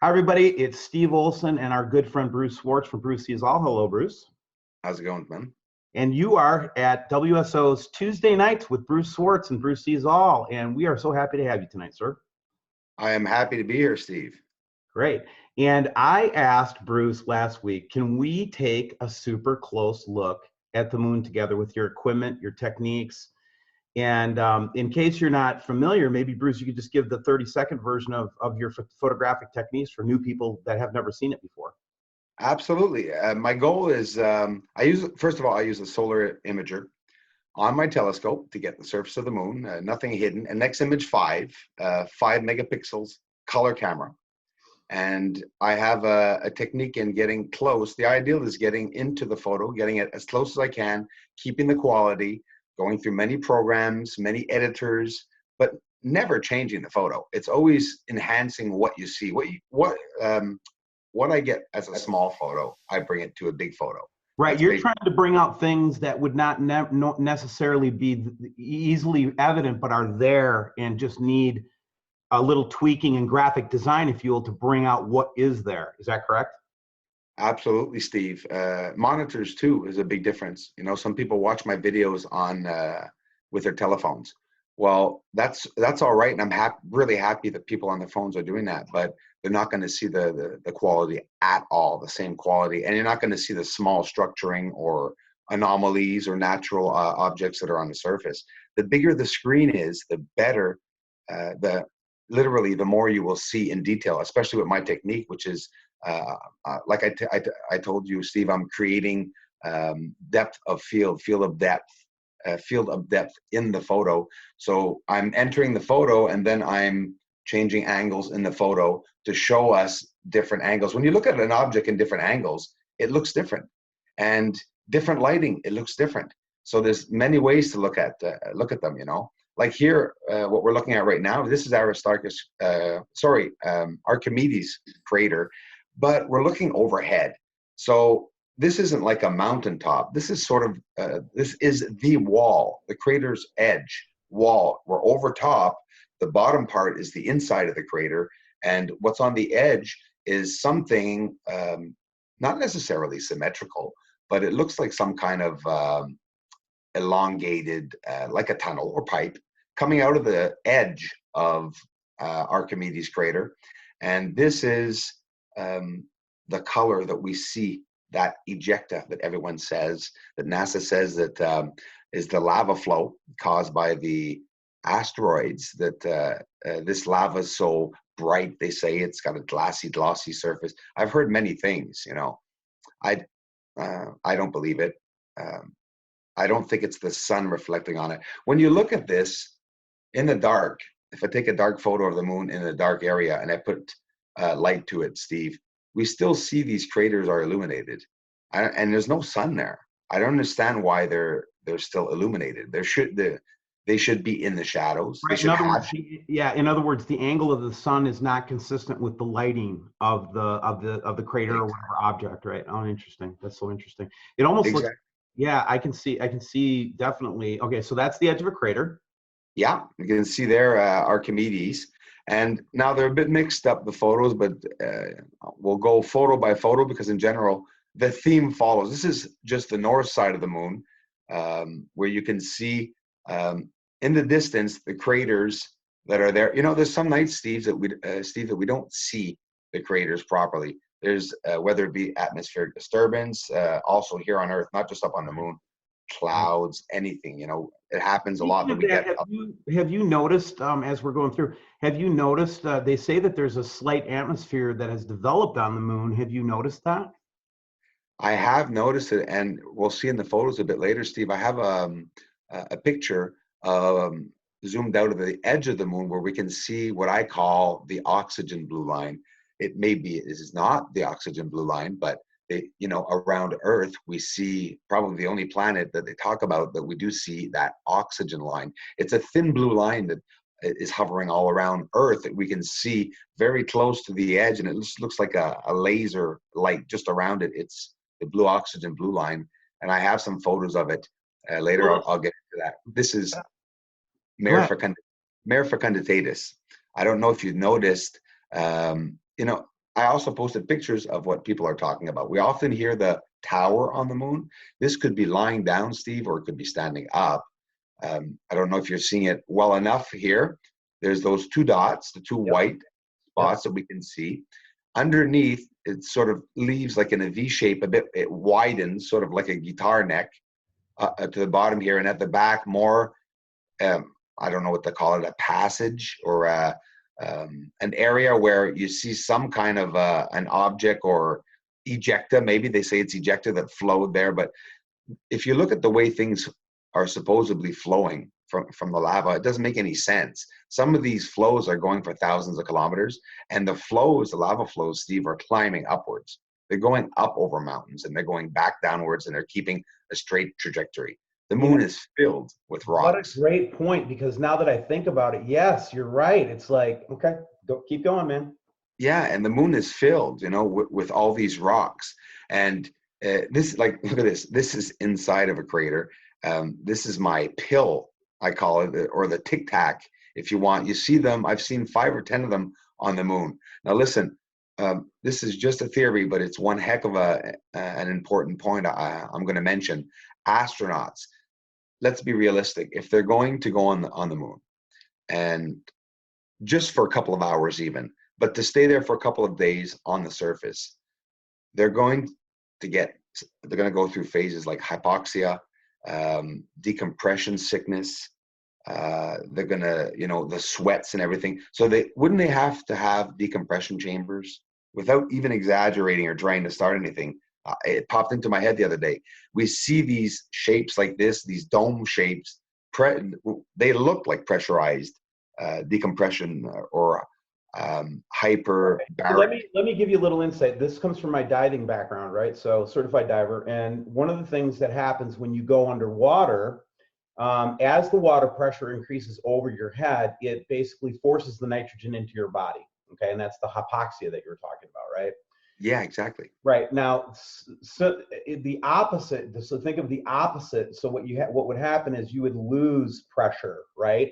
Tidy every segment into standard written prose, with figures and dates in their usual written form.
Hi, everybody. It's Steve Olsen and our good friend Bruce Swartz from Bruce Sees All. Hello, Bruce. How's it going, man? And you are at WSO's Tuesday Nights with Bruce Swartz and Bruce Sees All. And we are so happy to have you tonight, sir. I am happy to be here, Steve. Great. And I asked Bruce last week, can we take a super close look at the moon together with your equipment, your techniques? And in case you're not familiar, maybe Bruce, you could just give the 30-second version of your photographic techniques for new people that have never seen it before. Absolutely. My goal is, first of all, I use a solar imager on my telescope to get the surface of the moon, nothing hidden. And next image 5 megapixels color camera. And I have a technique in getting close. The ideal is getting into the photo, getting it as close as I can, keeping the quality, going through many programs, many editors, but never changing the photo. It's always enhancing what you see. What I get as a small photo, I bring it to a big photo. Right, you're trying to bring out things that would not necessarily be easily evident, but are there and just need a little tweaking in graphic design, if you will, to bring out what is there. Is that correct? Absolutely, Steve. Monitors too is a big difference. You know, some people watch my videos on with their telephones. Well, that's all right, and I'm really happy that people on their phones are doing that. But they're not going to see the quality at all, the same quality, and you're not going to see the small structuring or anomalies or natural objects that are on the surface. The bigger the screen is, the better. Literally, the more you will see in detail, especially with my technique, which is like I told you, Steve, I'm creating depth of field of depth in the photo. So I'm entering the photo and then I'm changing angles in the photo to show us different angles. When you look at an object in different angles, it looks different, and different lighting, it looks different. So there's many ways to look at them. You know, like here, what we're looking at right now. This is Archimedes crater, but we're looking overhead. So this isn't like a mountaintop. This is sort of, this is the wall, the crater's edge wall. We're over top. The bottom part is the inside of the crater. And what's on the edge is something not necessarily symmetrical, but it looks like some kind of elongated, like a tunnel or pipe coming out of the edge of Archimedes crater. And this is the color that we see, that ejecta that everyone says, that NASA says that is the lava flow caused by the asteroids, that this lava is so bright, they say it's got a glossy surface. I've heard many things, you know. I don't believe it. I don't think it's the sun reflecting on it. When you look at this in the dark, if I take a dark photo of the moon in a dark area and I put light to it, Steve, we still see these craters are illuminated, and there's no sun there. I don't understand why they're still illuminated. They should be in the shadows. Right. In other words, the angle of the sun is not consistent with the lighting of the crater or whatever object, right? Oh, interesting. That's so interesting. It almost looks. Yeah, I can see definitely. Okay, so that's the edge of a crater. Yeah, you can see there Archimedes. And now they're a bit mixed up, the photos, but we'll go photo by photo because in general, the theme follows. This is just the north side of the moon, where you can see in the distance the craters that are there. You know, there's some nights, Steve, that we don't see the craters properly. There's whether it be atmospheric disturbance, also here on Earth, not just up on the moon, clouds, anything. You know, it happens a lot that we get. Have you noticed, as we're going through, have you noticed, they say that there's a slight atmosphere that has developed on the moon. Have you noticed that? I have noticed it, and we'll see in the photos a bit later, Steve. I have a picture zoomed out of the edge of the moon where we can see what I call the oxygen blue line. It is not the oxygen blue line, but you know, around Earth, we see probably the only planet that they talk about that we do see that oxygen line. It's a thin blue line that is hovering all around Earth that we can see very close to the edge, and it just looks like a laser light just around it. It's the blue oxygen blue line, and I have some photos of it. Later, I'll get into that. This is Mare fecunditatis. I don't know if you've noticed, you know, I also posted pictures of what people are talking about. We often hear the tower on the moon. This could be lying down, Steve, or it could be standing up. I don't know if you're seeing it well enough here. There's those two dots, the two white spots that we can see. Underneath, it sort of leaves like in a V shape, a bit, it widens, sort of like a guitar neck to the bottom here. And at the back, more, I don't know what to call it, a passage or an area where you see some kind of an object or ejecta. Maybe they say it's ejecta that flowed there. But if you look at the way things are supposedly flowing from the lava, it doesn't make any sense. Some of these flows are going for thousands of kilometers, and the flows, the lava flows, Steve, are climbing upwards. They're going up over mountains, and they're going back downwards, and they're keeping a straight trajectory. The moon is filled with rocks. What a great point, because now that I think about it, yes, you're right. It's like, okay, keep going, man. Yeah, and the moon is filled, you know, with all these rocks. And this, like, look at this. This is inside of a crater. This is my pill, I call it, or the Tic Tac, if you want. You see them. I've seen 5 or 10 of them on the moon. Now, listen, this is just a theory, but it's one heck of an important point I'm going to mention. Astronauts, let's be realistic. If they're going to go on the moon, and just for a couple of hours even, but to stay there for a couple of days on the surface, they're going to go through phases like hypoxia, decompression sickness. They're gonna, you know, the sweats and everything. So wouldn't they have to have decompression chambers? Without even exaggerating or trying to start anything, it popped into my head the other day. We see these shapes like this, these dome shapes. They look like pressurized decompression or hyperbaric. Let me give you a little insight. This comes from my diving background, right? So certified diver. And one of the things that happens when you go underwater, as the water pressure increases over your head, it basically forces the nitrogen into your body. Okay. And that's the hypoxia that you're talking about, right? Yeah, exactly. Right. Now, so the opposite, so think of the opposite. So what would happen is you would lose pressure, right?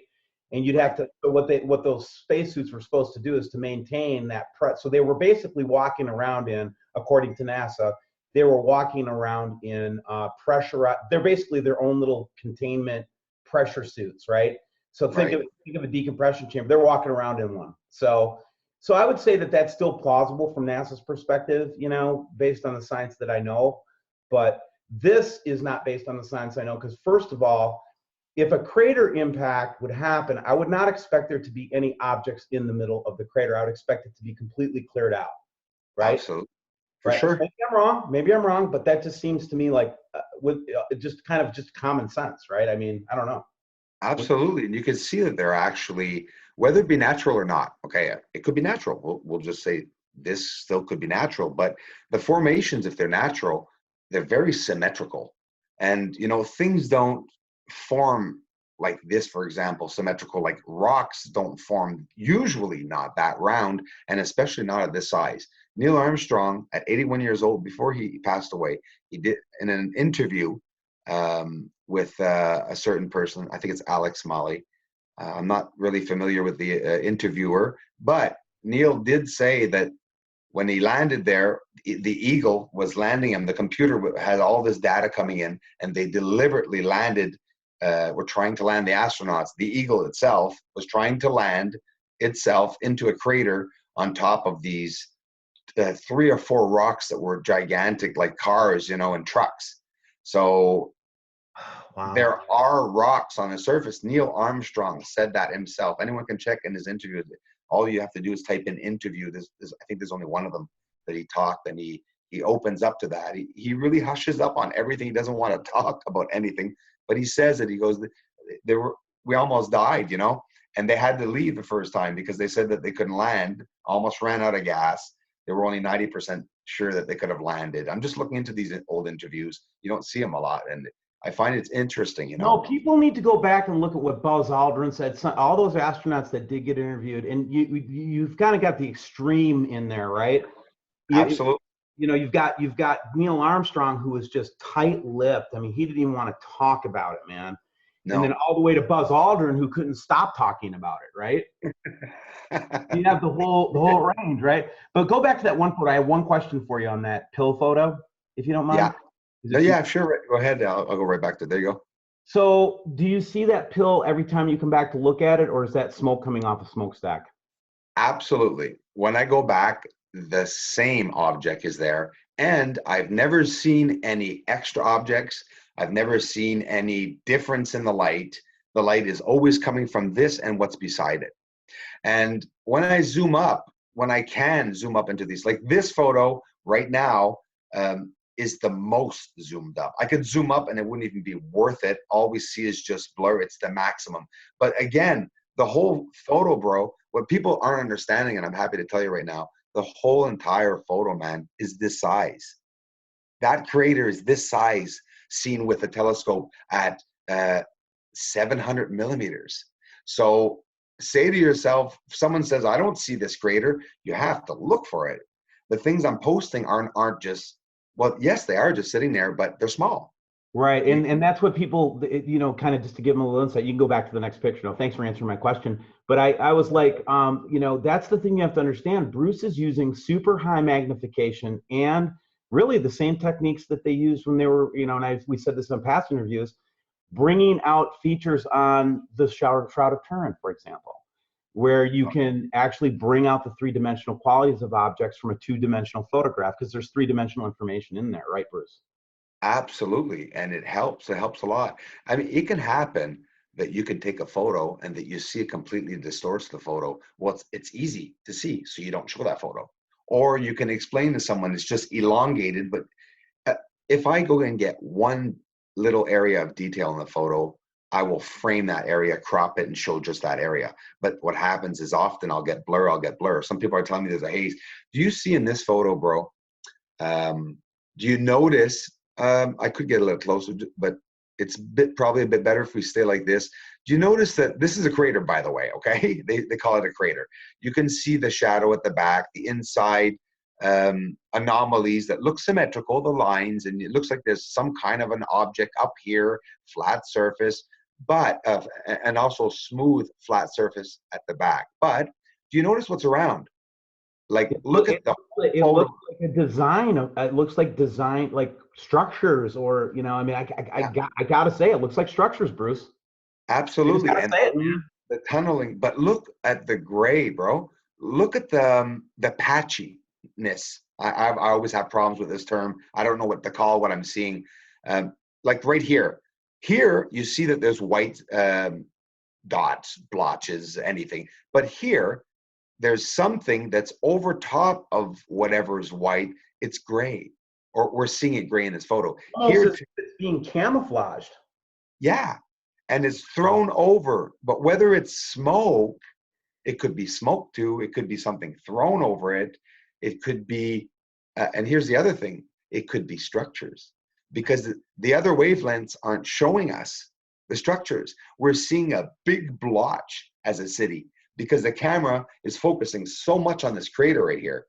And you'd have to, so what those spacesuits were supposed to do is to maintain that so they were basically walking around in, according to NASA, they were walking around in pressure. They're basically their own little containment pressure suits, right? So think of a decompression chamber. They're walking around in one. So I would say that that's still plausible from NASA's perspective, you know, based on the science that I know. But this is not based on the science I know, because first of all, if a crater impact would happen, I would not expect there to be any objects in the middle of the crater. I would expect it to be completely cleared out, right? Absolutely, for sure. Maybe I'm wrong, but that just seems to me like just kind of just common sense, right? I mean, I don't know. Absolutely, and you can see that they're actually, whether it be natural or not, okay, it could be natural. We'll just say this still could be natural, but the formations, if they're natural, they're very symmetrical. And, you know, things don't form like this, for example, symmetrical, like rocks don't form, usually not that round, and especially not at this size. Neil Armstrong, at 81 years old, before he passed away, he did in an interview with a certain person, I think it's Alex Molly. I'm not really familiar with the interviewer, but Neil did say that when he landed there, the Eagle was landing him. The computer had all this data coming in, and they deliberately landed, were trying to land the astronauts. The Eagle itself was trying to land itself into a crater on top of these 3 or 4 rocks that were gigantic, like cars, you know, and trucks. So wow. There are rocks on the surface. Neil Armstrong said that himself. Anyone can check in his interview. All you have to do is type in interview. I think there's only one of them that he talked, and he opens up to that. He really hushes up on everything. He doesn't want to talk about anything, but he says it. He goes, we almost died, you know, and they had to leave the first time because they said that they couldn't land, almost ran out of gas. They were only 90% sure that they could have landed. I'm just looking into these old interviews. You don't see them a lot, and I find it's interesting, you know. No, people need to go back and look at what Buzz Aldrin said. All those astronauts that did get interviewed, and you've kind of got the extreme in there, right? Absolutely. You know, you've got Neil Armstrong, who was just tight-lipped. I mean, he didn't even want to talk about it, man. and then No. all the way to Buzz Aldrin, who couldn't stop talking about it, right? You have the whole range, right? But go back to that one photo. I have one question for you on that pill photo, if you don't mind. Yeah. Is No, it too? yeah, sure. Go ahead. I'll go right back to there. You go. So, do you see that pill every time you come back to look at it, or is that smoke coming off a smokestack? Absolutely. When I go back, the same object is there. And I've never seen any extra objects. I've never seen any difference in the light. The light is always coming from this and what's beside it. And when I zoom up, when I can zoom up into these, like this photo right now, is the most zoomed up. I could zoom up and it wouldn't even be worth it. All we see is just blur. It's the maximum. But again, the whole photo, bro, what people aren't understanding, and I'm happy to tell you right now, the whole entire photo, man, is this size. That crater is this size seen with a telescope at 700 millimeters. So say to yourself, if someone says, I don't see this crater, you have to look for it. The things I'm posting aren't just, well, yes, they are just sitting there, but they're small. Right, You, and that's what people, kind of just to give them a little insight. You can go back to the next picture. No, thanks for answering my question. But I was like, that's the thing you have to understand. Bruce is using super high magnification and really the same techniques that they used when they were, and we said this in past interviews, bringing out features on the Shroud of Turin, for example, where you can actually bring out the three-dimensional qualities of objects from a two-dimensional photograph because there's three-dimensional information in there, right, Bruce? absolutely. And it helps. It helps a lot. I mean, it can happen that you can take a photo and that you see it completely distorts the photo. Well, it's easy to see, so you don't show that photo. Or you can explain to someone it's just elongated, but uh, if I go and get one little area of detail in the photo, I will frame that area, crop it, and show just that area. But what happens is often I'll get blur. Some people are telling me there's a haze. Do you see in this photo, bro? Do you notice? I could get a little closer, but it's probably a bit better if we stay like this. Do you notice that this is a crater, by the way? Okay, they call it a crater. You can see the shadow at the back, the inside anomalies that look symmetrical, the lines, and it looks like there's some kind of an object up here, flat surface, but and also smooth flat surface at the back. But do you notice what's around? Like, look at the It photo. looks like a design. It looks like design, like structures, or Yeah, I gotta say, it looks like structures, Bruce. I just absolutely. gotta And say it, man. the tunneling, but look at the gray, bro. Look at the patchiness. I always have problems with this term. I don't know what to call what I'm seeing. Like right here. Here, you see that there's white dots, blotches, anything. But here, there's something that's over top of whatever's white. It's gray, or we're seeing it gray in this photo. Almost Here, as if it's being camouflaged. yeah, and it's thrown over. But whether it's smoke, it could be smoke too. It could be something thrown over it. It could be, and here's the other thing, it could be structures because the other wavelengths aren't showing us the structures. We're seeing a big blotch as a city because the camera is focusing so much on this crater right here.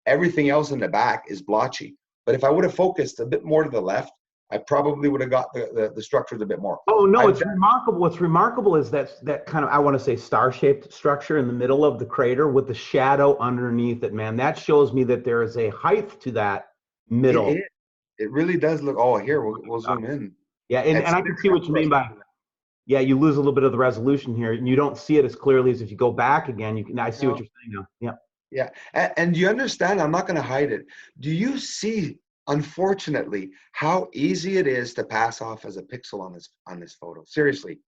Everything else in the back is blotchy. But if I would have focused a bit more to the left, I probably would have got the structures a bit more. Oh no, I've it's remarkable. What's remarkable is that kind of, I want to say, star-shaped structure in the middle of the crater with the shadow underneath it, man. That shows me that there is a height to that it middle. is. It really does look. Oh, here we'll zoom in. Yeah, and It's I can see what you mean close. by, yeah, you lose a little bit of the resolution here, and you don't see it as clearly as if you go back again. I see what No, you're saying now. Yeah. yeah, and you understand. I'm not going to hide it. Do you see, unfortunately, how easy it is to pass off as a pixel on this photo? Seriously,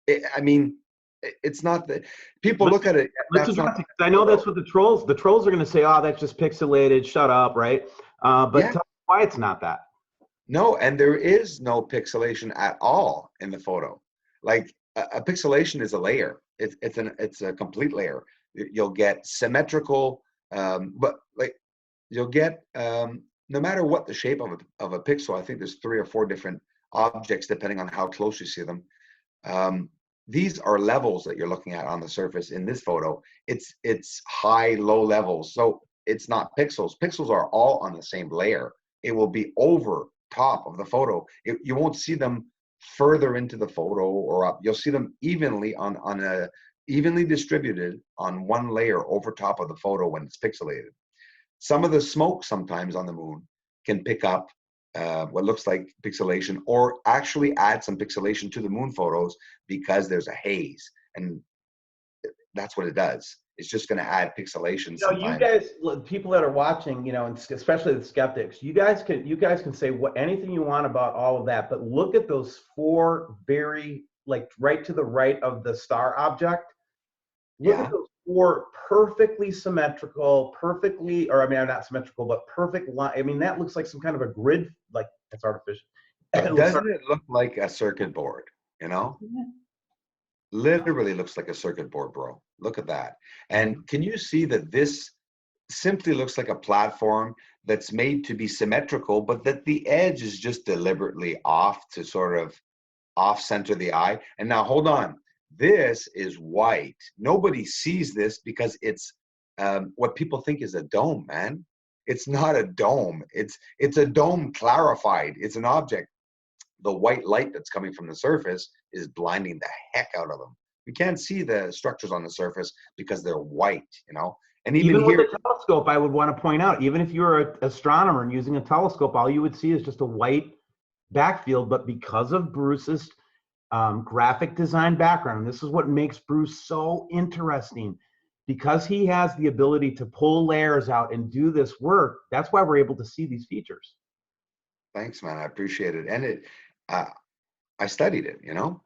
I mean, it's not that people Let's look at it. let's That's not address it, 'cause the I know photo. that's what the trolls are going to say. Oh, that's just pixelated. Shut up, right? But Yeah, tell me why it's not that. no, and there is no pixelation at all in the photo. Like a pixelation is a layer. It's a complete layer. You'll get symmetrical, but like you'll get no matter what the shape of a pixel. I think there's 3 or 4 different objects depending on how close you see them. Um, these are levels that you're looking at on the surface in this photo. It's high, low levels. So it's not pixels. Pixels are all on the same layer. It will be over top of the photo. You won't see them further into the photo or up. You'll see them evenly evenly distributed on one layer over top of the photo when it's pixelated. Some of the smoke sometimes on the moon can pick up what looks like pixelation, or actually add some pixelation to the moon photos because there's a haze, and that's what it does. It's just going to add pixelation sometimes. You guys, people that are watching, and especially the skeptics, you guys can say anything you want about all of that, but look at those four very, like, right to the right of the star object. Look at those four perfectly symmetrical, not symmetrical, but perfect line. I mean, that looks like some kind of a grid, like it's artificial. Doesn't it look like a circuit board? Yeah. Literally looks like a circuit board, bro. Look at that. And can you see that this simply looks like a platform that's made to be symmetrical, but that the edge is just deliberately off to sort of off center the eye? And now hold on. This is white. Nobody sees this because it's what people think is a dome, man. It's not a dome. It's a dome clarified. It's an object. The white light that's coming from the surface is blinding the heck out of them. You can't see the structures on the surface because they're white, And even here, with a telescope, I would want to point out, even if you're an astronomer and using a telescope, all you would see is just a white backfield. But because of Bruce's graphic design background, and this is what makes Bruce so interesting, because he has the ability to pull layers out and do this work, that's why we're able to see these features. Thanks, man. I appreciate it. And I studied it,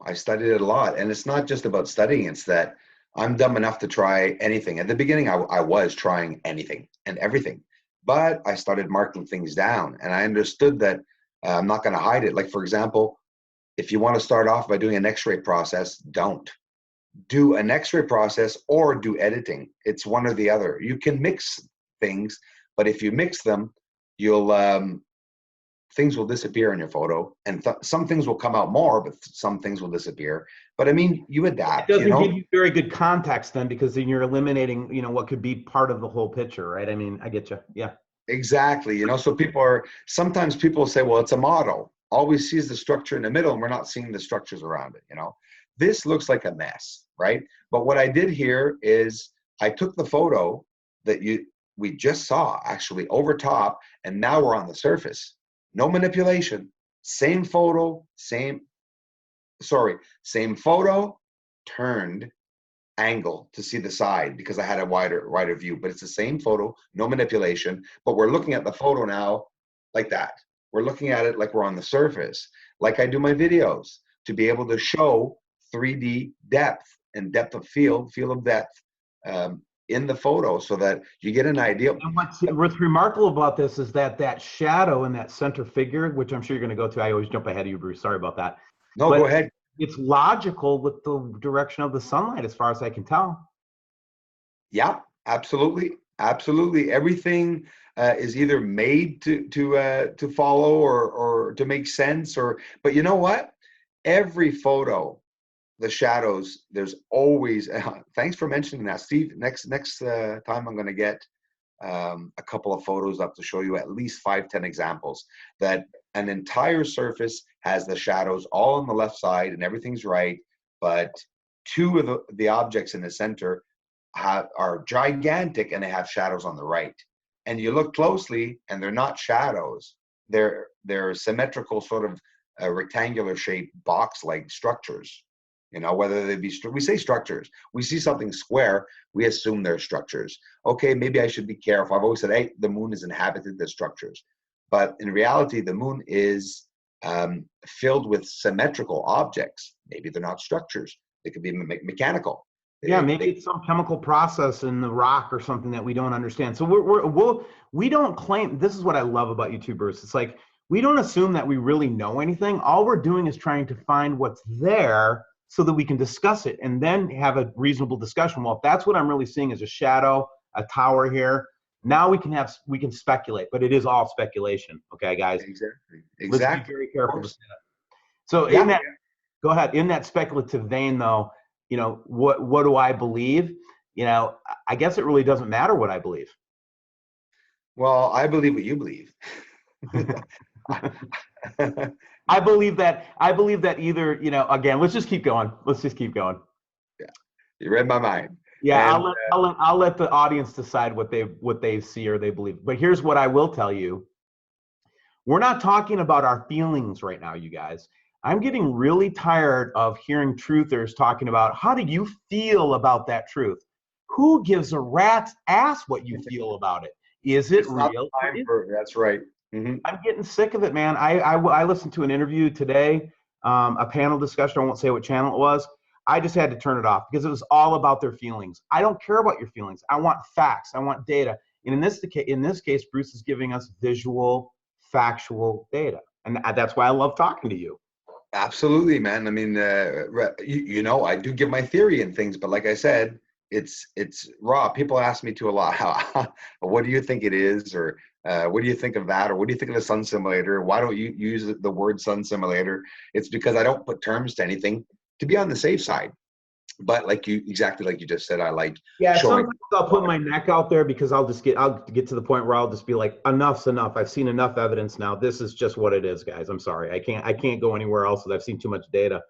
I studied it a lot. And it's not just about studying, it's that I'm dumb enough to try anything. At the beginning, I was trying anything and everything, but I started marking things down, and I understood that I'm not going to hide it. Like, for example, if you want to start off by doing an X-ray process, don't do an X-ray process or do editing. It's one or the other. You can mix things, but if you mix them, you'll things will disappear in your photo, and some things will come out more, but some things will disappear. But I mean, you adapt. It doesn't give you very good context then, because then you're eliminating, what could be part of the whole picture, right? I mean, I get you. Yeah. Exactly. So sometimes people say, well, it's a model. All we see is the structure in the middle, and we're not seeing the structures around it. This looks like a mess, right? But what I did here is I took the photo that we just saw actually over top, and now we're on the surface. No manipulation. Same photo, same photo, turned angle to see the side because I had a wider view, but it's the same photo, no manipulation, but we're looking at the photo now like that. We're looking at it like we're on the surface, like I do my videos, to be able to show 3D depth and depth of field of depth in the photo, so that you get an idea. And what's remarkable about this is that shadow in that center figure, which I'm sure you're going to go to. I always jump ahead of you, Bruce. Sorry about that. No, go ahead. It's logical with the direction of the sunlight, as far as I can tell. Yeah, absolutely. Everything is either made to follow or to make sense, but you know what? Every photo, the shadows, there's always thanks for mentioning that, Steve. Next time I'm going to get a couple of photos up to show you at least 5-10 examples that an entire surface has the shadows all on the left side and everything's right, but two of the objects in the center are gigantic and they have shadows on the right. And you look closely and they're not shadows. They're symmetrical, sort of rectangular shaped box-like structures. Whether they be, we say structures, we see something square, we assume they're structures. Okay, maybe I should be careful. I've always said, hey, the moon is inhabited with structures. But in reality, the moon is filled with symmetrical objects. Maybe they're not structures. They could be mechanical. Yeah, maybe it's some chemical process in the rock or something that we don't understand. So we don't claim. This is what I love about YouTube, Bruce. It's like, we don't assume that we really know anything. All we're doing is trying to find what's there, so that we can discuss it and then have a reasonable discussion. Well, if that's what I'm really seeing is a shadow, a tower here, now we can speculate, but it is all speculation. Okay, guys? Exactly. Let's be very careful to say that. So go ahead. In that speculative vein though, what do I believe? I guess it really doesn't matter what I believe. Well, I believe what you believe. I believe that. I believe that either, you know, again, let's just keep going. Let's just keep going. Yeah, you read my mind. Yeah, And I'll let the audience decide what they see or they believe. But here's what I will tell you. We're not talking about our feelings right now, you guys. I'm getting really tired of hearing truthers talking about how do you feel about that truth? Who gives a rat's ass what you feel about it? Is it it's not real? the time for, that's right. Hmm. I'm getting sick of it, man. I listened to an interview today, a panel discussion. I won't say what channel it was. I just had to turn it off because it was all about their feelings. I don't care about your feelings. I want facts. I want data. And in this case, Bruce is giving us visual, factual data, and that's why I love talking to you. Absolutely, man. I mean, you know, I do give my theory and things, but like I said, it's raw. People ask me to a lot, how, what do you think it is, or what do you think of that, or what do you think of the sun simulator? Why don't you use the word sun simulator? It's because I don't put terms to anything to be on the safe side. But like you, exactly like you just said, I like Yeah, showing. sometimes I'll put my neck out there because I'll get to the point where I'll just be like, enough's enough. I've seen enough evidence now. This is just what it is, guys. I'm sorry. I can't go anywhere else because I've seen too much data.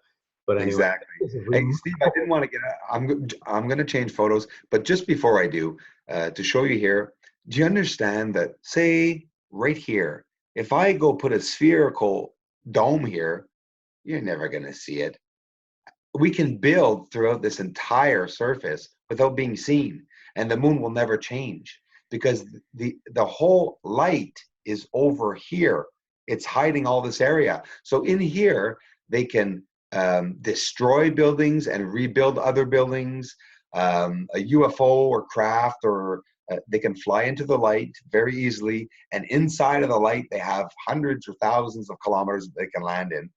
But anyway, Exactly. Hey, Steve, I didn't want to get. I'm going to change photos, but just before I do, to show you here, do you understand that? Say right here, if I go put a spherical dome here, you're never going to see it. We can build throughout this entire surface without being seen, and the moon will never change because the whole light is over here. It's hiding all this area. So in here, they can destroy buildings and rebuild other buildings. A UFO or craft, or they can fly into the light very easily. And inside of the light, they have hundreds or thousands of kilometers they can land in.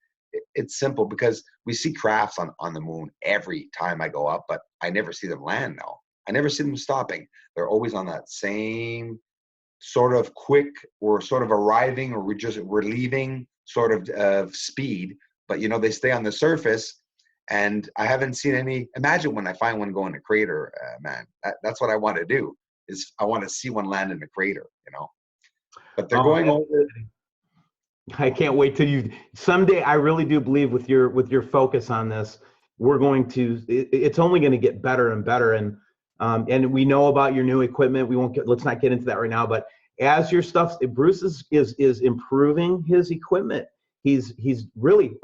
It's simple because we see crafts on the moon every time I go up, but I never see them land now. I never see them stopping. They're always on that same sort of quick, or sort of arriving, or we're leaving sort of speed. But you know, they stay on the surface, and I haven't seen any. Imagine when I find one going to crater, man. That's what I want to do. Is I want to see one land in the crater, you know. But they're going over. I can't wait till you someday. I really do believe with your focus on this, we're going to. It's only going to get better and better. And we know about your new equipment. We won't get. Let's not get into that right now. But as your stuff, Bruce is improving his equipment. He's really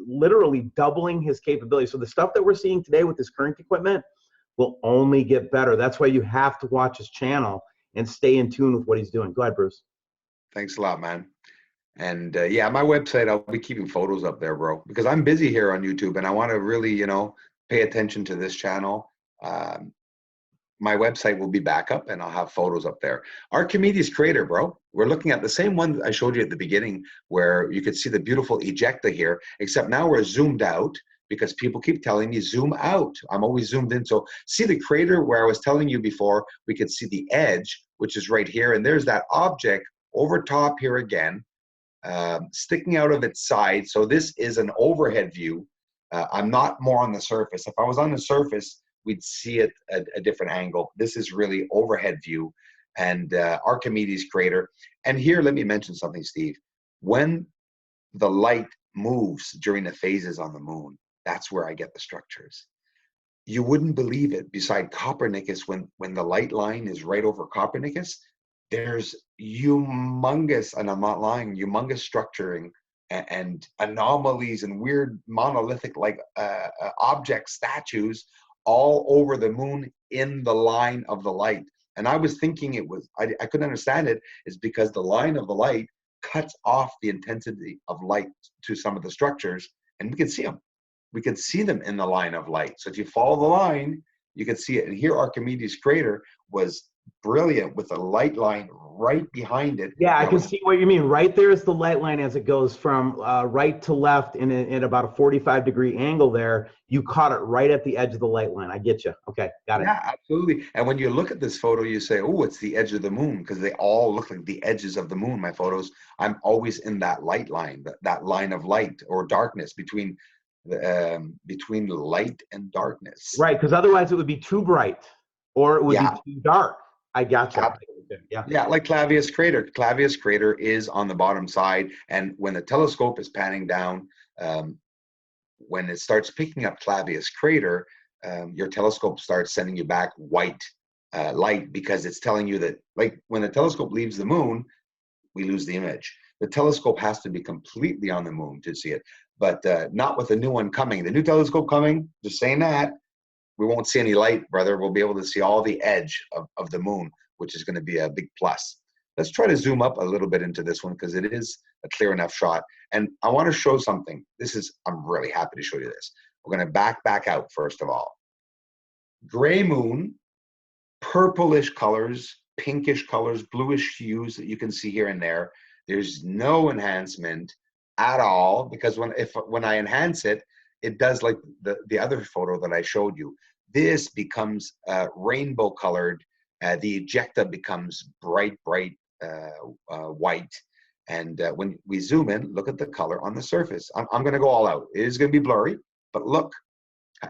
literally doubling his capability. So the stuff that we're seeing today with this current equipment will only get better. That's why you have to watch his channel and stay in tune with what he's doing. Go ahead, Bruce. Thanks a lot, man. And yeah, my website, I'll be keeping photos up there, bro, because I'm busy here on YouTube and I want to really, you know, pay attention to this channel. Um, my website will be back up and I'll have photos up there. Archimedes crater, bro. We're looking at the same one I showed you at the beginning where you could see the beautiful ejecta here, except now we're zoomed out because people keep telling me zoom out. I'm always zoomed in. So see the crater where I was telling you before, we could see the edge, which is right here. And there's that object over top here again. Sticking out of its side. So this is an overhead view. I'm not more on the surface. If I was on the surface, we'd see it at a different angle. This is really overhead view and Archimedes crater. And here, let me mention something, Steve. When the light moves during the phases on the moon, that's where I get the structures. You wouldn't believe it. Beside Copernicus, when the light line is right over Copernicus, there's humongous, and I'm not lying, humongous structuring and anomalies and weird monolithic like object statues all over the moon in the line of the light. And I was thinking it was, I couldn't understand it, is because the line of the light cuts off the intensity of light to some of the structures, and we can see them. We can see them in the line of light. So if you follow the line, you can see it. And here Archimedes crater was brilliant with a light line right behind it. Yeah, I can see what you mean. Right there is the light line as it goes from right to left in about a 45-degree angle there. You caught it right at the edge of the light line. I get you. Okay, got it. Yeah, absolutely. And when you look at this photo, you say, oh, it's the edge of the moon, because they all look like the edges of the moon, my photos. I'm always in that light line, that line of light or darkness between light and darkness. Right, because otherwise it would be too bright or it would be too dark. I gotcha. Yeah. Yeah, like Clavius crater. Clavius crater is on the bottom side, and when the telescope is panning down, um, when it starts picking up Clavius crater, your telescope starts sending you back white light, because it's telling you that, like, when the telescope leaves the moon, we lose the image. The telescope has to be completely on the moon to see it, but not with the new one coming. The new telescope coming, just saying that, we won't see any light, brother. We'll be able to see all the edge of the moon, which is going to be a big plus. Let's try to zoom up a little bit into this one, because it is a clear enough shot. And I want to show something. I'm really happy to show you this. We're going to back out first of all. Gray moon, purplish colors, pinkish colors, bluish hues that you can see here and there. There's no enhancement at all, because when I enhance it, it does like the other photo that I showed you. This becomes rainbow colored. The ejecta becomes bright white. And when we zoom in, look at the color on the surface. I'm going to go all out. It is going to be blurry, but look,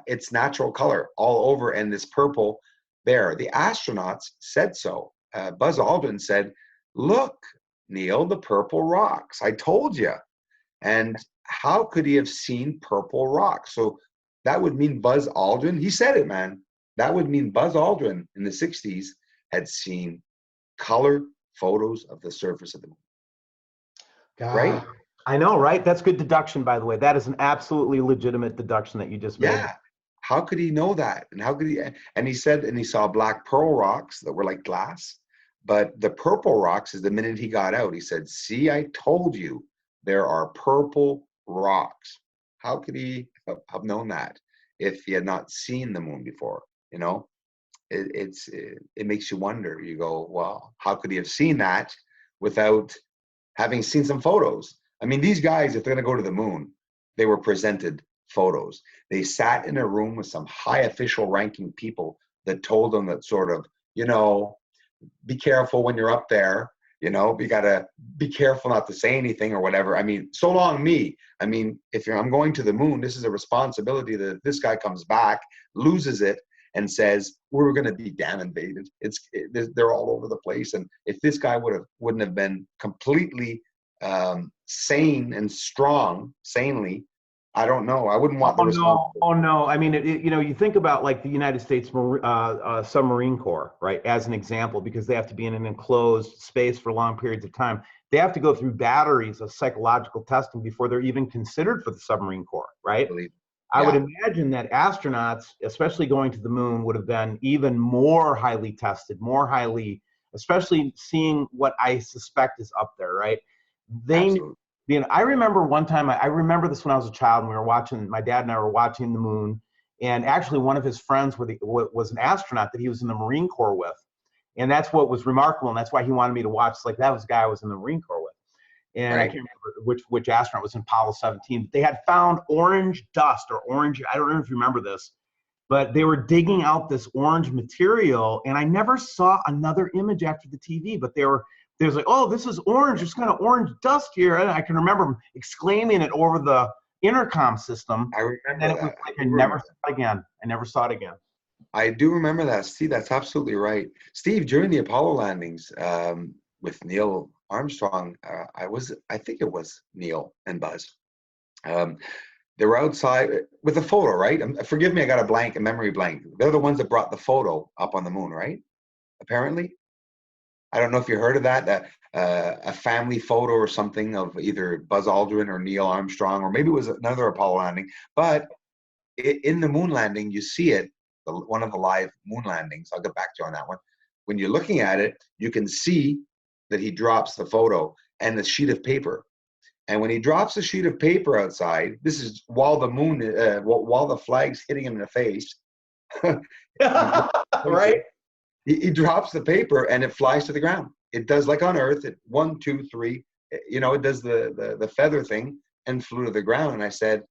it's natural color all over, and this purple there. The astronauts said so. Buzz Aldrin said, "Look, Neil, the purple rocks. I told you." And how could he have seen purple rocks? So that would mean Buzz Aldrin, he said it, man. That would mean Buzz Aldrin in the 60s had seen color photos of the surface of the moon. God, right? I know, right? That's good deduction, by the way. That is an absolutely legitimate deduction that you just made. Yeah. How could he know that? And how could he? And he said, and he saw black pearl rocks that were like glass. But the purple rocks is the minute he got out. He said, "See, I told you there are purple rocks." How could he have known that if he had not seen the moon before? You know, it makes you wonder. You go, well, how could he have seen that without having seen some photos? I mean, these guys, if they're going to go to the moon, they were presented photos. They sat in a room with some high official ranking people that told them that sort of, you know, be careful when you're up there. You know, you got to be careful not to say anything or whatever. I mean, so long me. I mean, I'm going to the moon, this is a responsibility that if this guy comes back, loses it, and says, we're going to be damn invaded. They're all over the place. And if this guy wouldn't have been completely sane and strong, sanely, I don't know. I wouldn't want the responsibility. Oh no! I mean, you know, you think about like the United States Submarine Corps, right, as an example, because they have to be in an enclosed space for long periods of time. They have to go through batteries of psychological testing before they're even considered for the submarine corps, right? I would imagine that astronauts, especially going to the moon, would have been even more highly tested, especially seeing what I suspect is up there, right? Absolutely. You know, I remember one time, I remember this when I was a child, and my dad and I were watching the moon, and actually one of his friends was an astronaut that he was in the Marine Corps with. And that's what was remarkable, and that's why he wanted me to watch. It's like, that was the guy I was in the Marine Corps with. And I can't remember which astronaut was in Apollo 17. But they had found orange dust or orange, I don't know if you remember this, but they were digging out this orange material, and I never saw another image after the TV, but they was like, oh, this is orange. There's kind of orange dust here. And I can remember them exclaiming it over the intercom system. I remember and it was that. like, I never saw it again. I never saw it again. I do remember that, Steve. That's absolutely right. Steve, during the Apollo landings with Neil Armstrong, I think it was Neil and Buzz. They were outside with a photo, right? Forgive me, I got a memory blank. They're the ones that brought the photo up on the moon, right? Apparently. I don't know if you heard of that, a family photo or something of either Buzz Aldrin or Neil Armstrong, or maybe it was another Apollo landing. But in the moon landing, you see it, one of the live moon landings. I'll get back to you on that one. When you're looking at it, you can see that he drops the photo and the sheet of paper. And when he drops the sheet of paper outside, this is while the moon, while the flag's hitting him in the face. Right? He drops the paper and it flies to the ground. It does like on Earth, 1, 2, 3, you know, it does the feather thing and flew to the ground. And I said,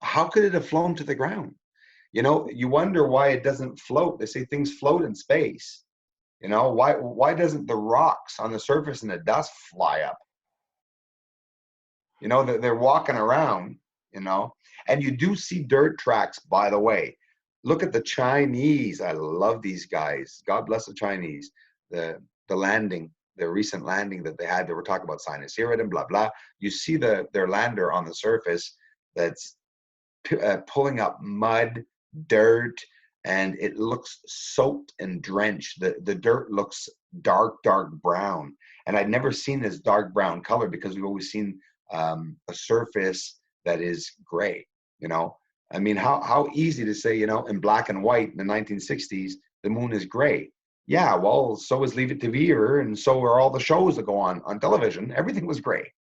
how could it have flown to the ground? You know, you wonder why it doesn't float. They say things float in space. You know, why doesn't the rocks on the surface and the dust fly up? You know, they're walking around, you know, and you do see dirt tracks, by the way. Look at the Chinese. I love these guys. God bless the Chinese. the landing, the recent landing that they had. They were talking about sinus irritant, blah blah. You see their lander on the surface that's pulling up mud, dirt, and it looks soaked and drenched. The dirt looks dark brown, and I'd never seen this dark brown color because we've always seen a surface that is gray. You know, I mean, how easy to say, you know, in black and white in the 1960s, the moon is gray. Yeah, well, so is Leave It to Beaver, and so are all the shows that go on television. Everything was gray,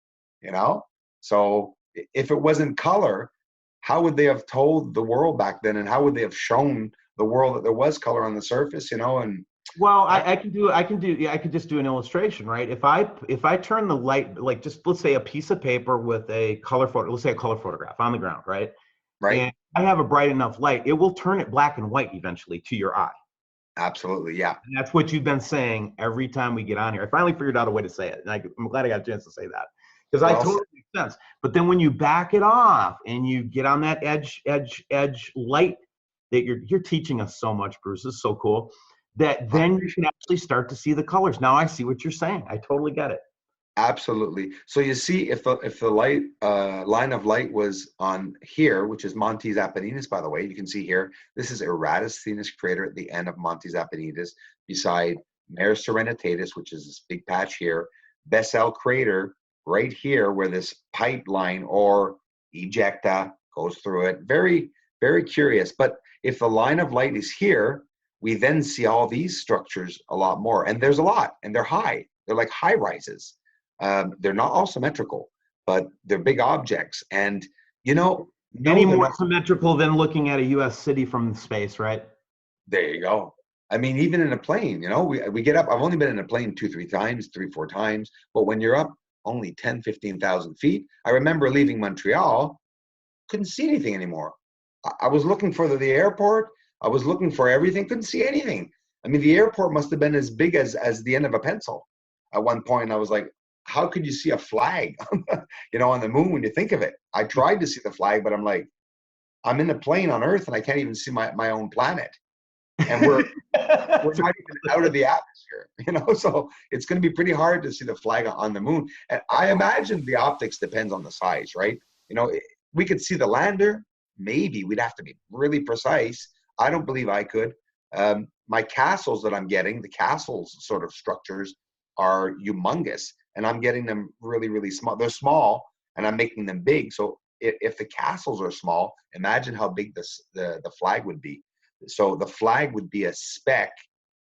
you know. So if it wasn't color, how would they have told the world back then, and how would they have shown the world that there was color on the surface, you know? And well, I could just do an illustration, right? If I turn the light, like, just let's say a piece of paper with a color photo, let's say a color photograph on the ground, right? right, And I have a bright enough light, it will turn it black and white eventually to your eye. absolutely, yeah, And that's what you've been saying every time we get on here. I finally figured out a way to say it, and I'm glad I got a chance to say that, because I well totally said. make sense. But then when you back it off and you get on that edge light that you're teaching us so much, Bruce, this is so cool. That then you can actually start to see the colors. Now I see what you're saying. I totally get it. Absolutely. So you see, if the light line of light was on here, which is Montes Apenninus, by the way, you can see here, this is Eratosthenes crater at the end of Montes Apenninus, beside Mare Serenitatis, which is this big patch here, Bessel crater right here, where this pipeline or ejecta goes through it. Very, very curious. But if the line of light is here, we then see all these structures a lot more, and there's a lot, and they're high. They're like high rises. They're not all symmetrical, but they're big objects. And, you know, Any no, they're more not. symmetrical than looking at a U.S. city from space, right? There you go. I mean, even in a plane, you know, we get up. I've only been in a plane 2-3 times, 3-4 times. But when you're up only 10, 15,000 feet, I remember leaving Montreal, couldn't see anything anymore. I was looking for the airport. I was looking for everything, couldn't see anything. I mean, the airport must have been as big as the end of a pencil. At one point, I was like, how could you see a flag, you know, on the moon when you think of it? I tried to see the flag, but I'm like, I'm in a plane on Earth and I can't even see my own planet. And we're not even out of the atmosphere, you know, so it's going to be pretty hard to see the flag on the moon. And I imagine the optics depends on the size, right? You know, we could see the lander. Maybe we'd have to be really precise. I don't believe I could. My castles that I'm getting, the castles sort of structures are humongous, and I'm getting them really, really small. They're small, and I'm making them big. So if the castles are small, imagine how big the flag would be. So the flag would be a speck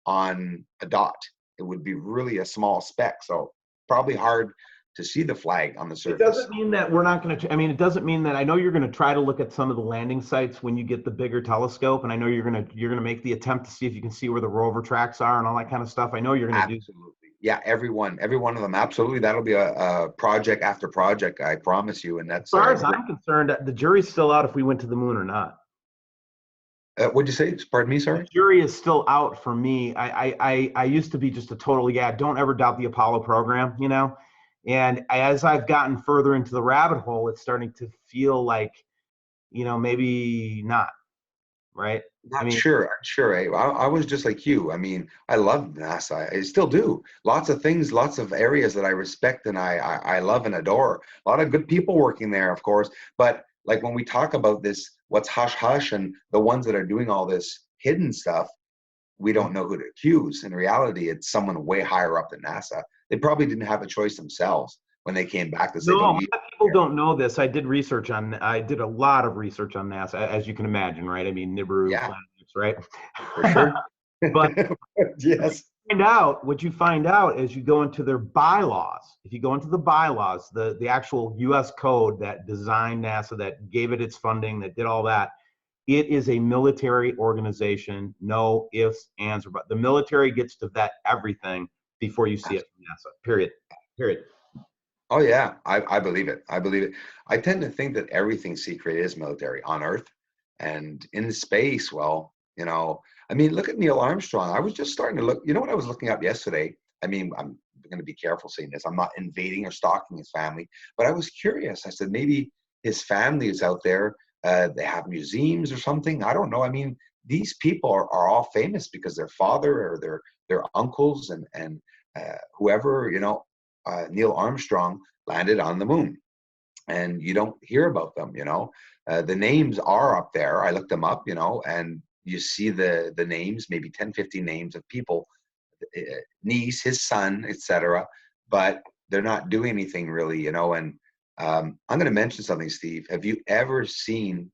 on a dot. It would be really a small speck. So probably hard to see the flag on the It surface. doesn't mean that we're not going to, I mean, it doesn't mean that, I know you're going to try to look at some of the landing sites when you get the bigger telescope. And I know you're going to make the attempt to see if you can see where the rover tracks are and all that kind of stuff. I know you're going to do. Absolutely. Yeah, every one of them. Absolutely. That'll be a project after project, I promise you. And that's As far as I'm concerned, the jury's still out if we went to the moon or not. what'd you say? Pardon me, sorry? The jury is still out for me. I used to be just a total, yeah, don't ever doubt the Apollo program, you know? And as I've gotten further into the rabbit hole, it's starting to feel like, you know, maybe not, right? I Not mean, sure. I'm sure. I was just like you. I mean, I love NASA. I still do. Lots of things, lots of areas that I respect and I love and adore. A lot of good people working there, of course. But like when we talk about this, what's hush hush and the ones that are doing all this hidden stuff, we don't know who to accuse. In reality, it's someone way higher up than NASA. They probably didn't have a choice themselves when they came back to say, no, a look, lot of people don't know this. I did a lot of research on NASA, as you can imagine, right? I mean, Nibiru, yeah, planets, right? for sure. But Yes. what you find out as you go into their bylaws, if you go into the bylaws, the actual US code that designed NASA, that gave it its funding, that did all that, it is a military organization, no ifs, ands, or buts. The military gets to vet everything before you see it from NASA, period. Period. Oh yeah, I believe it. I believe it. I tend to think that everything secret is military on Earth and in space. Well, you know, I mean, look at Neil Armstrong. I was just starting to look. You know what I was looking up yesterday? I mean, I'm going to be careful saying this. I'm not invading or stalking his family, but I was curious. I said maybe his family is out there. They have museums or something. I don't know. I mean, these people are all famous because their father or their their uncles and whoever, Neil Armstrong landed on the moon, and you don't hear about them. The names are up there. I looked them up, and you see the names, maybe 10, 15 names of people, niece, his son, etc. But they're not doing anything really, and I'm going to mention something, Steve. Have you ever seen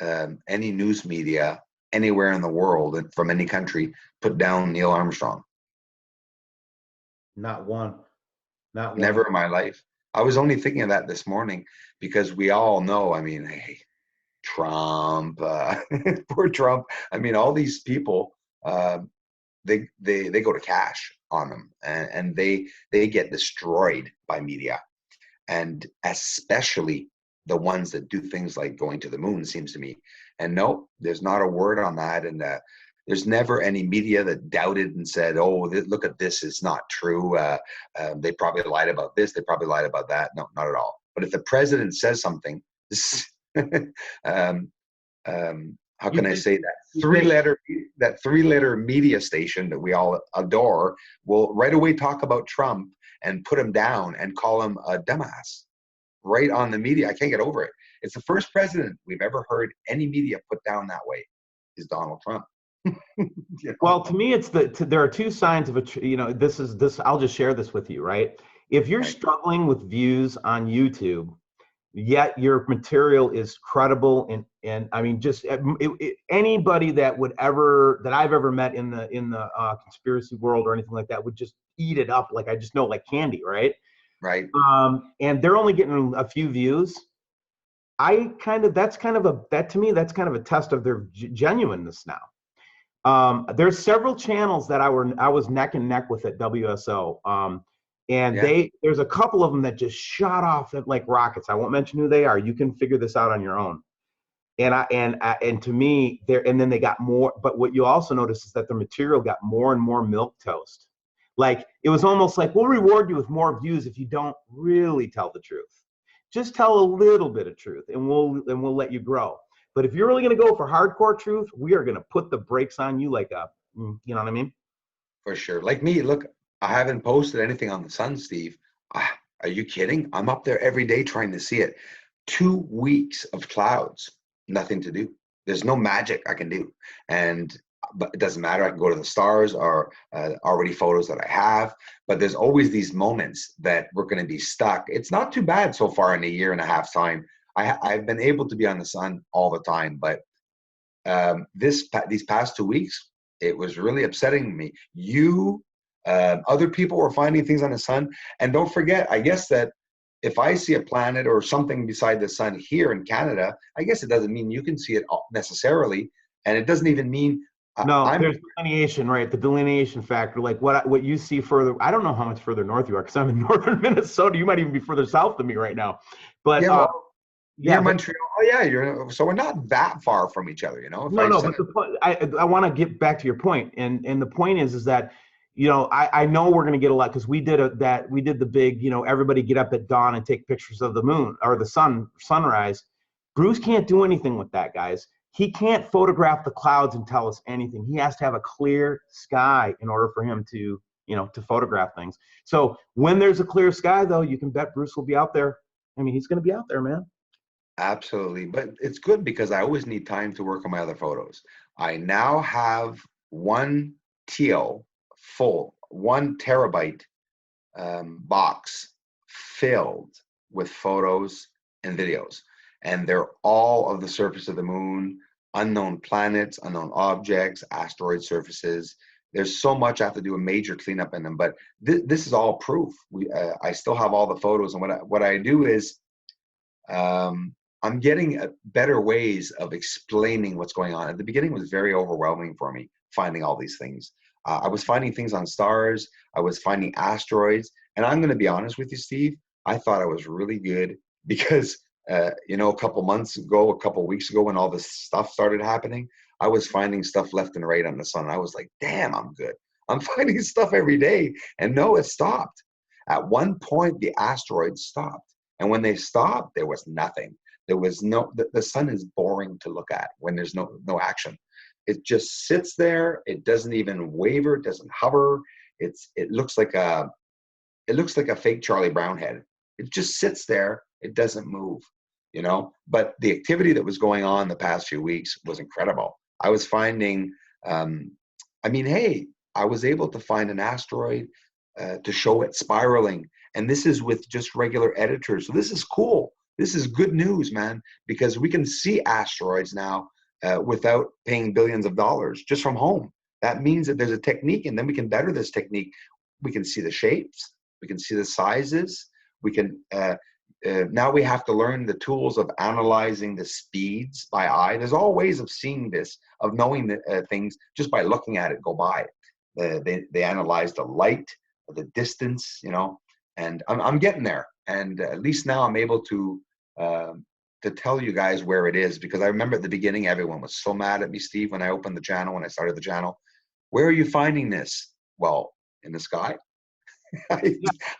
any news media anywhere in the world and from any country put down Neil Armstrong? Not one. Not one. Never in my life. I was only thinking of that this morning because we all know, I mean, hey, Trump, poor Trump. I mean, all these people, they go to cash on them, and they get destroyed by media, and especially the ones that do things like going to the moon, seems to me. And no, there's not a word on that, and there's never any media that doubted and said, oh, look at this, it's not true. They probably lied about this, they probably lied about that. No, not at all. But if the president says something, this, how can I say that? Three-letter media station that we all adore will right away talk about Trump and put him down and call him a dumbass. Right on the media. I can't get over it. It's the first president we've ever heard any media put down that way, is Donald Trump. Well, to me, there are two signs of this. I'll just share this with you, right? If you're struggling with views on YouTube, yet your material is credible, and I mean, just anybody that I've ever met in the conspiracy world or anything like that would just eat it up, like I just know, like candy, right? Right. And they're only getting a few views. That's kind of a test of their genuineness now. There's several channels that I was neck and neck with at WSO. There's a couple of them that just shot off like rockets. I won't mention who they are. You can figure this out on your own. And to me, then they got more. But what you also notice is that their material got more and more milquetoast. Like it was almost like, we'll reward you with more views if you don't really tell the truth. Just tell a little bit of truth, and we'll let you grow. But if you're really going to go for hardcore truth, we are going to put the brakes on you, like you know what I mean? For sure. Like me, look, I haven't posted anything on the sun, Steve. Are you kidding? I'm up there every day trying to see it. 2 weeks of clouds, nothing to do. There's no magic I can do. But it doesn't matter. I can go to the stars or already photos that I have. But there's always these moments that we're going to be stuck. It's not too bad so far in a year and a half time. I've been able to be on the sun all the time. But these past 2 weeks, it was really upsetting me. Other people were finding things on the sun. And don't forget, I guess that if I see a planet or something beside the sun here in Canada, I guess it doesn't mean you can see it necessarily. And it doesn't even mean there's delineation, right? The delineation factor, like what you see further. I don't know how much further north you are, because I'm in northern Minnesota. You might even be further south than me right now. But you're Montreal. Oh yeah, so we're not that far from each other, No. But the point, I want to get back to your point, and the point is that I know we're going to get a lot, because we did the big everybody get up at dawn and take pictures of the moon or the sunrise. Bruce can't do anything with that, guys. He can't photograph the clouds and tell us anything. He has to have a clear sky in order for him to photograph things. So when there's a clear sky, though, you can bet Bruce will be out there. I mean, he's going to be out there, man. Absolutely. But it's good because I always need time to work on my other photos. I now have one TO full, 1 terabyte box filled with photos and videos. And they're all of the surface of the moon, unknown planets, unknown objects, asteroid surfaces. There's so much I have to do a major cleanup in them, but this is all proof. I still have all the photos, and what I do is I'm getting better ways of explaining what's going on. At the beginning, it was very overwhelming for me, finding all these things. I was finding things on stars. I was finding asteroids. And I'm going to be honest with you, Steve, I thought I was really good because, a couple weeks ago, when all this stuff started happening, I was finding stuff left and right on the sun. I was like, damn, I'm good. I'm finding stuff every day. And no, it stopped. At one point, the asteroids stopped. And when they stopped, there was nothing. There was the sun is boring to look at when there's no action. It just sits there. It doesn't even waver. It doesn't hover. It looks like a fake Charlie Brown head. It just sits there. It doesn't move, you know. But the activity that was going on the past few weeks was incredible. I was finding, I mean, hey, I was able to find an asteroid to show it spiraling, and this is with just regular editors. So this is cool. This is good news, man, because we can see asteroids now without paying billions of dollars just from home. That means that there's a technique, and then we can better this technique. We can see the shapes. We can see the sizes. We can now we have to learn the tools of analyzing the speeds by eye. There's all ways of seeing this, of knowing the, things just by looking at it go by. They analyze the light, the distance, you know, and I'm getting there. And at least now I'm able to tell you guys where it is, because I remember at the beginning everyone was so mad at me, Steve, when I opened the channel, when I started the channel. Where are you finding this? Well, in the sky. Yeah,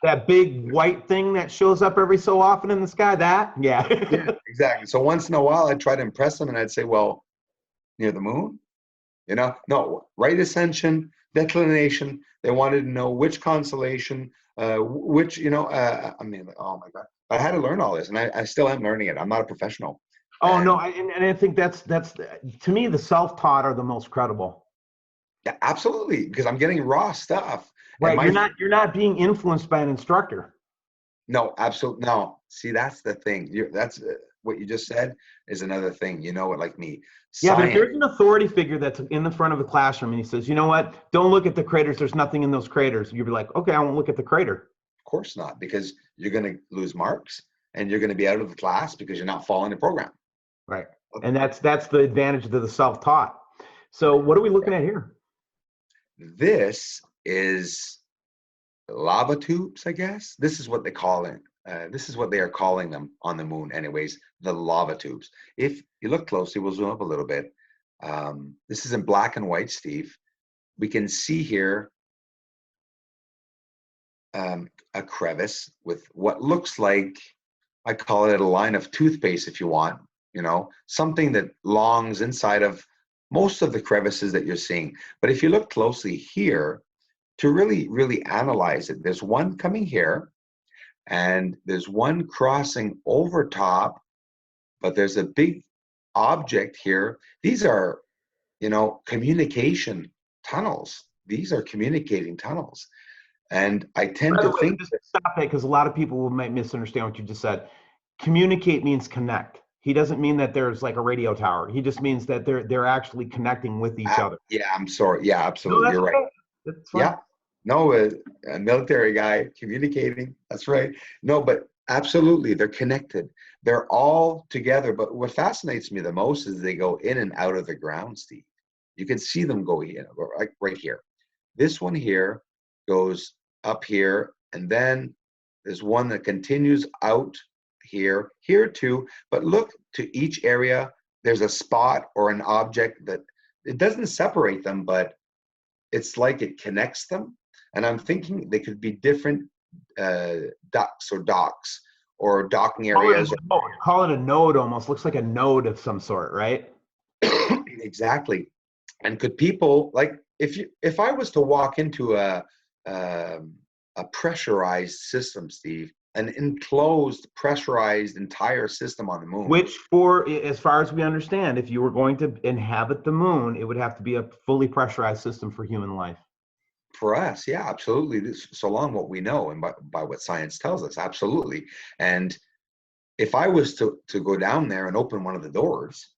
that big white thing that shows up every so often in the sky, that? Yeah. Yeah, exactly. So once in a while I'd try to impress them and I'd say, well, near the moon? You know, no, right ascension, declination. They wanted to know which constellation, which, you know, I mean, oh my God. I had to learn all this, and I still am learning it. I'm not a professional. Oh, no, And and I think that's to me, the self-taught are the most credible. yeah, absolutely, because I'm getting raw stuff. And Right, you're not being influenced by an instructor. no, absolutely, no. See, that's the thing. That's what you just said is another thing. You know it, like me. Yeah, but if Science, there's an authority figure that's in the front of the classroom and he says, you know what, don't look at the craters, there's nothing in those craters. You'd be like, okay, I won't look at the crater. of course not, because you're going to lose marks and you're going to be out of the class because you're not following the program. Right. And that's the advantage of the self-taught. So what are we looking at here? This is lava tubes, I guess. This is what they call it. This is what they are calling them on the moon, anyways, the lava tubes. If you look closely, we'll zoom up a little bit. This is in black and white, Steve. We can see here a crevice with what looks like, I call it a line of toothpaste if you want, you know, something that longs inside of most of the crevices that you're seeing. But if you look closely here, to really analyze it, there's one coming here and there's one crossing over top, but there's a big object here. These are, you know, communication tunnels. These are communicating tunnels. And I tend By the to way, think just stop that because a lot of people might misunderstand what you just said. Communicate means connect. He doesn't mean that there's like a radio tower. He just means that they're actually connecting with each other. yeah, I'm sorry. Yeah, No, absolutely. that's You're right. okay. That's fine. Yeah. No, a military guy communicating. That's right. No, but absolutely, they're connected. They're all together. But what fascinates me the most is they go in and out of the ground, Steve. You can see them go in, like right here. This one here goes up here, and then there's one that continues out here, here too. But look to each area. There's a spot or an object that it doesn't separate them, but it's like it connects them. And I'm thinking they could be different ducts or docks or docking areas. Call it a node almost. Looks like a node of some sort, right? Exactly. And could people, like, if I was to walk into a pressurized system, Steve, an enclosed pressurized entire system on the moon, Which, for as far as we understand, if you were going to inhabit the moon, it would have to be a fully pressurized system for human life. for us, yeah, absolutely. So long what we know and by what science tells us, absolutely. And if I was to go down there and open one of the doors,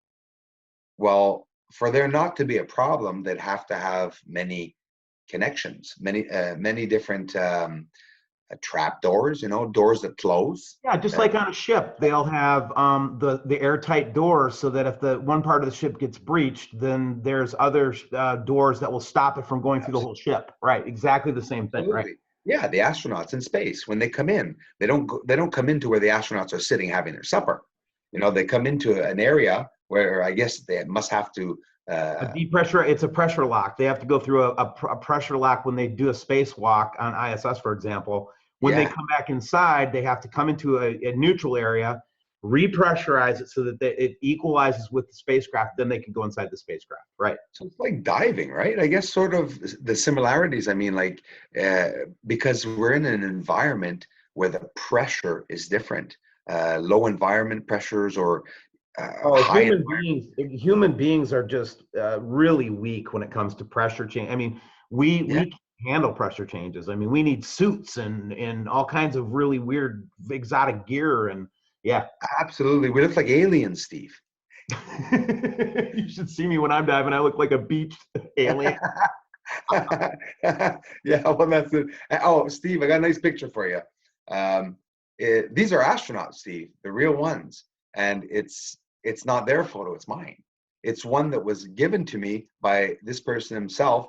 well, for there not to be a problem, they'd have to have many connections, many different trap doors, you know, doors that close. Yeah, just like on a ship, they'll have the airtight doors so that if the one part of the ship gets breached, then there's other doors that will stop it from going through the whole ship. Right, exactly the same thing, right? Absolutely. Yeah, the astronauts in space, when they come in, they don't come into where the astronauts are sitting having their supper. You know, they come into an area where I guess they must have to. A depressure, it's a pressure lock. They have to go through a pressure lock when they do a spacewalk on ISS, for example. When they Yeah, come back inside, they have to come into a neutral area, repressurize it so that it equalizes with the spacecraft, then they can go inside the spacecraft, right? So it's like diving, right? I guess sort of the similarities. I mean, like, because we're in an environment where the pressure is different, low environment pressures or Oh, high. human beings are just really weak when it comes to pressure change. I mean, we Yeah, can't handle pressure changes. I mean, we need suits and all kinds of really weird exotic gear, and yeah. absolutely. We look like aliens, Steve. You should see me when I'm diving. I look like a beached alien. Yeah, well, that's it. Oh, Steve, I got a nice picture for you. These are astronauts, Steve, the real ones, and it's not their photo, it's mine. It's one that was given to me by this person himself,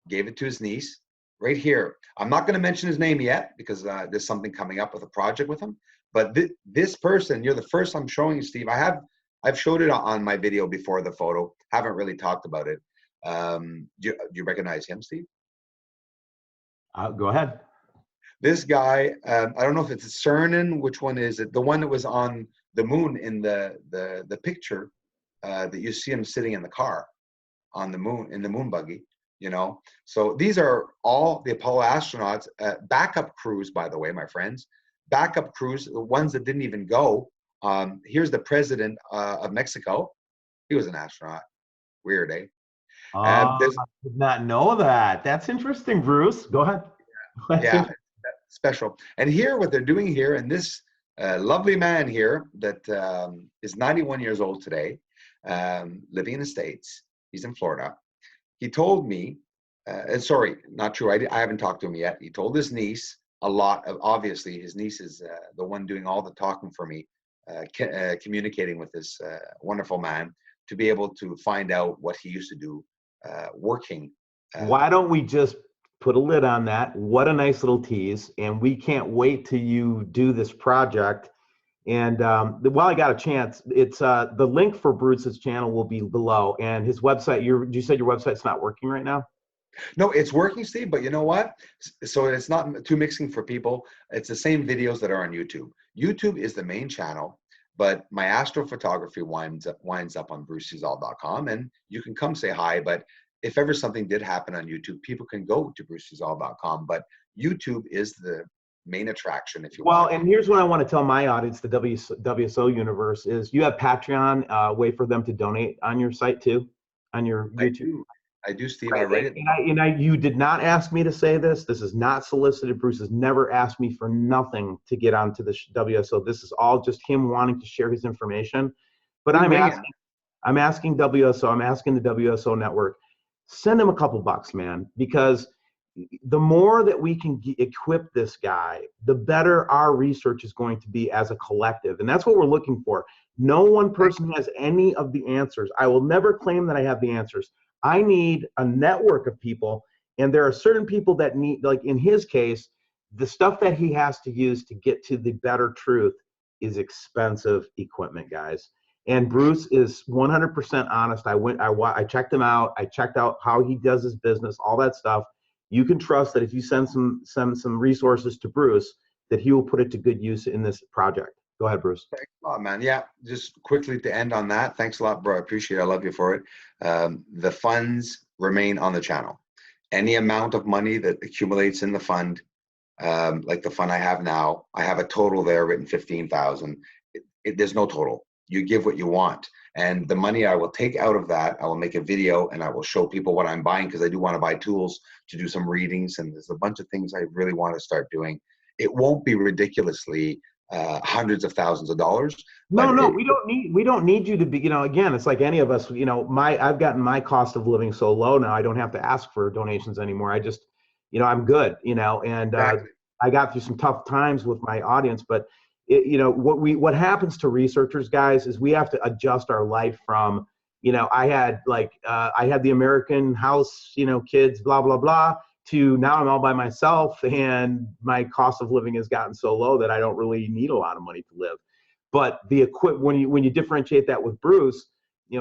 gave it to his niece, right here. I'm not going to mention his name yet because there's something coming up with a project with him. But this person, you're the first I'm showing you, Steve. I've showed it on my video before, the photo. Haven't really talked about it. Do you recognize him, Steve? Go ahead. This guy, I don't know if it's Cernan. Which one is it? The one that was on the moon in the picture that you see him sitting in the car on the moon in the moon buggy. You know, so these are all the Apollo astronauts, backup crews, by the way, my friends, backup crews, the ones that didn't even go. Here's the president of Mexico. He was an astronaut. Weird, eh? I There's did not know that. That's interesting, Bruce. Go ahead. Yeah, special. And here, what they're doing here, and this lovely man here that is 91 years old today, living in the States. He's in Florida. He told me, sorry, not true. I haven't talked to him yet. He told his niece a lot of, obviously, his niece is the one doing all the talking for me, communicating with this wonderful man to be able to find out what he used to do working. Why don't we just put a lid on that? What a nice little tease. And we can't wait till you do this project. And while I got a chance, it's the link for Bruce's channel will be below, and his website. You said your website's not working right now? No, it's working, Steve, but you know what? So it's not too mixing for people. It's the same videos that are on YouTube. YouTube is the main channel, but my astrophotography winds up on brucesall.com, and you can come say hi. But if ever something did happen on YouTube, people can go to brucesall.com. But YouTube is the main attraction, if you Well, want. and here's what I want to tell my audience, the WSO universe, is you have Patreon, way for them to donate on your site too, on your YouTube. I do, Steve. I Right. write it. You did not ask me to say this. This is not solicited. Bruce has never asked me for nothing to get onto the WSO. This is all just him wanting to share his information. But I'm asking WSO, I'm asking the WSO network, send him a couple bucks, man, because the more that we can equip this guy, the better our research is going to be as a collective. And that's what we're looking for. No one person has any of the answers. I will never claim that I have the answers. I need a network of people. And there are certain people that need, like in his case, the stuff that he has to use to get to the better truth is expensive equipment, guys. And Bruce is 100% honest. I checked him out. I checked out how he does his business, all that stuff. You can trust that if you send some resources to Bruce, that he will put it to good use in this project. Go ahead, Bruce. Thanks a lot, man. Yeah, just quickly to end on that. Thanks a lot, bro. I appreciate it. I love you for it. The funds remain on the channel. Any amount of money that accumulates in the fund, like the fund I have now, I have a total there written 15,000. There's no total. You give what you want. And the money I will take out of that, I will make a video and I will show people what I'm buying, because I do want to buy tools to do some readings. And there's a bunch of things I really want to start doing. It won't be ridiculously hundreds of thousands of dollars. No, we don't need you to be, again, it's like any of us, I've gotten my cost of living so low now, I don't have to ask for donations anymore. I just, I'm good, and Exactly. I got through some tough times with my audience, but what happens to researchers, guys, is we have to adjust our life from, I had the American house, kids, blah, blah, blah, to now I'm all by myself and my cost of living has gotten so low that I don't really need a lot of money to live. But when you differentiate that with Bruce,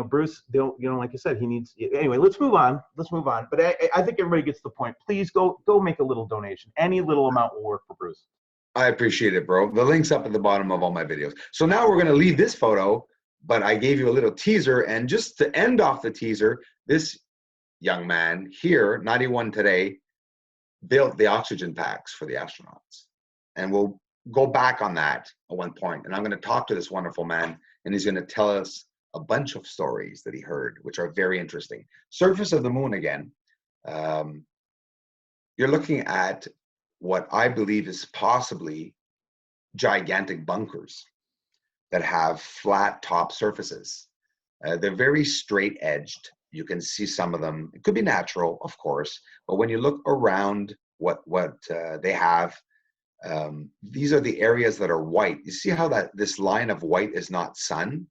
Bruce, like I said, he needs, anyway, let's move on. But I think everybody gets the point. Please go make a little donation. Any little amount will work for Bruce. I appreciate it, bro. The link's up at the bottom of all my videos. So now we're going to leave this photo, but I gave you a little teaser. And just to end off the teaser, this young man here, 91 today, built the oxygen packs for the astronauts. And we'll go back on that at one point. And I'm going to talk to this wonderful man, and he's going to tell us a bunch of stories that he heard, which are very interesting. Surface of the moon again. You're looking at what I believe is possibly gigantic bunkers that have flat top surfaces. They're very straight edged. You can see some of them. It could be natural, of course, but when you look around what they have, these are the areas that are white. You see how this line of white is not sun?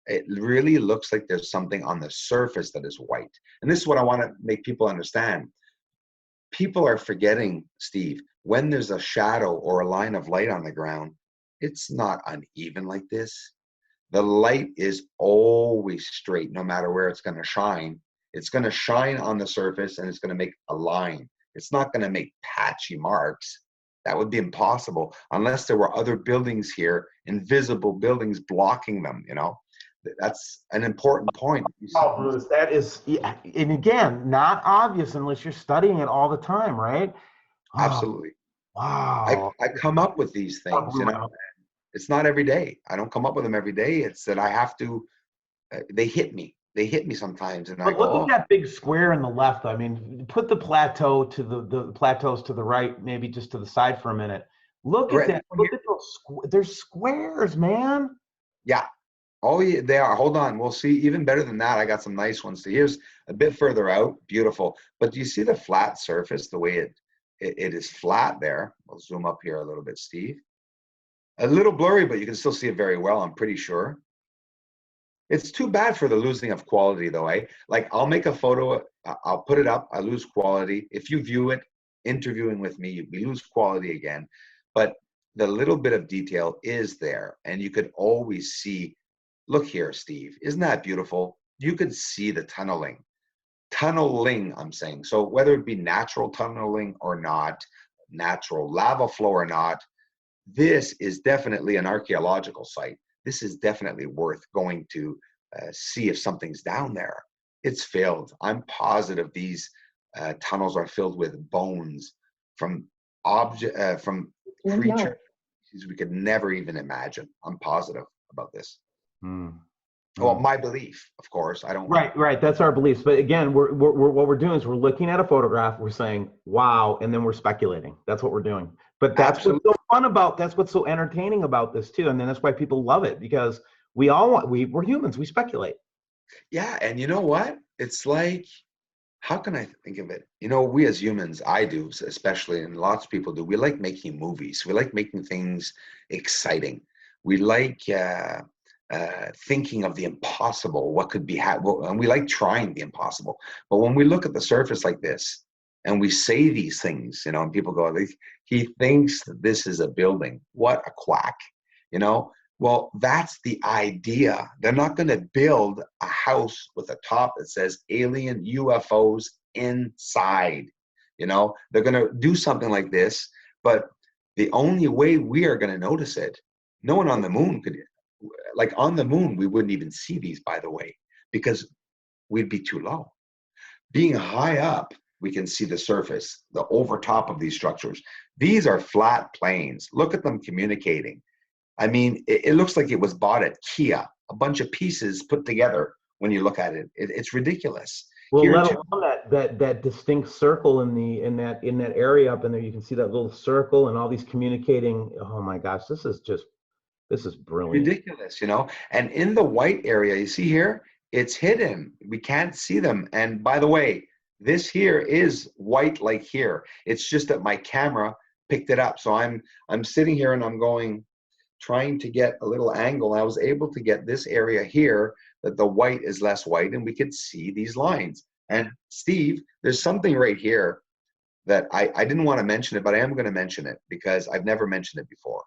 It really looks like there's something on the surface that is white. And this is what I want to make people understand. People are forgetting, Steve, when there's a shadow or a line of light on the ground, it's not uneven like this. The light is always straight, no matter where it's going to shine. It's going to shine on the surface, and it's going to make a line. It's not going to make patchy marks. That would be impossible unless there were other buildings here, invisible buildings blocking them, you know. That's an important point. Oh, Bruce, that is, and again, not obvious unless you're studying it all the time, right? Oh, Absolutely. wow. I come up with these things, you know. It's not every day. I don't come up with them every day. It's that I have to, they hit me. They hit me sometimes, and I But go, look at oh. that big square in the left. I mean, put the plateau to the plateaus to the right, maybe just to the side for a minute. Look at Right. that. Look at those. There's squares, man. Yeah. Oh, yeah, they are. Hold on. We'll see. Even better than that, I got some nice ones. So here's a bit further out. Beautiful. But do you see the flat surface, the way it is flat there? I'll zoom up here a little bit, Steve. A little blurry, but you can still see it very well, I'm pretty sure. It's too bad for the losing of quality, though, eh? Like, I'll make a photo, I'll put it up, I lose quality. If you view it, interviewing with me, we lose quality again. But the little bit of detail is there, and you could always see, look here, Steve, isn't that beautiful? You could see the tunneling. Tunneling, I'm saying. So whether it be natural tunneling or not, natural lava flow or not, this is definitely an archaeological site. This is definitely worth going to see if something's down there. It's filled. I'm positive these tunnels are filled with bones from creatures we could never even imagine. I'm positive about this. Well, my belief, of course. I don't. Right. That's our beliefs. But again, we're what we're doing is we're looking at a photograph, we're saying, wow, and then we're speculating. That's what we're doing. But that's what's so fun about, that's what's so entertaining about this too. And then that's why people love it, because we're humans, we speculate. Yeah, and you know what? It's like, how can I think of it? You know, we as humans, I do especially, and lots of people do, we like making movies. We like making things exciting. We like thinking of the impossible, what could be and we like trying the impossible. But when we look at the surface like this, and we say these things, you know, and people go, he thinks that this is a building. What a quack, you know? Well, that's the idea. They're not going to build a house with a top that says alien UFOs inside. You know, they're going to do something like this, but the only way we are going to notice it, no one on the moon could, like on the moon, we wouldn't even see these, by the way, because we'd be too low. Being high up, we can see the surface, the over top of these structures. These are flat planes. Look at them communicating. I mean, it looks like it was bought at Kia, a bunch of pieces put together when you look at it. It's ridiculous. Well, here let alone that distinct circle in that area up in there. You can see that little circle and all these communicating. Oh my gosh, this is brilliant. Ridiculous, you know. And in the white area, you see here, it's hidden. We can't see them. And by the way, this here is white like here. It's just that my camera picked it up. So I'm sitting here and I'm trying to get a little angle. I was able to get this area here that the white is less white, and we could see these lines. And Steve, there's something right here that I didn't want to mention it, but I am going to mention it because I've never mentioned it before.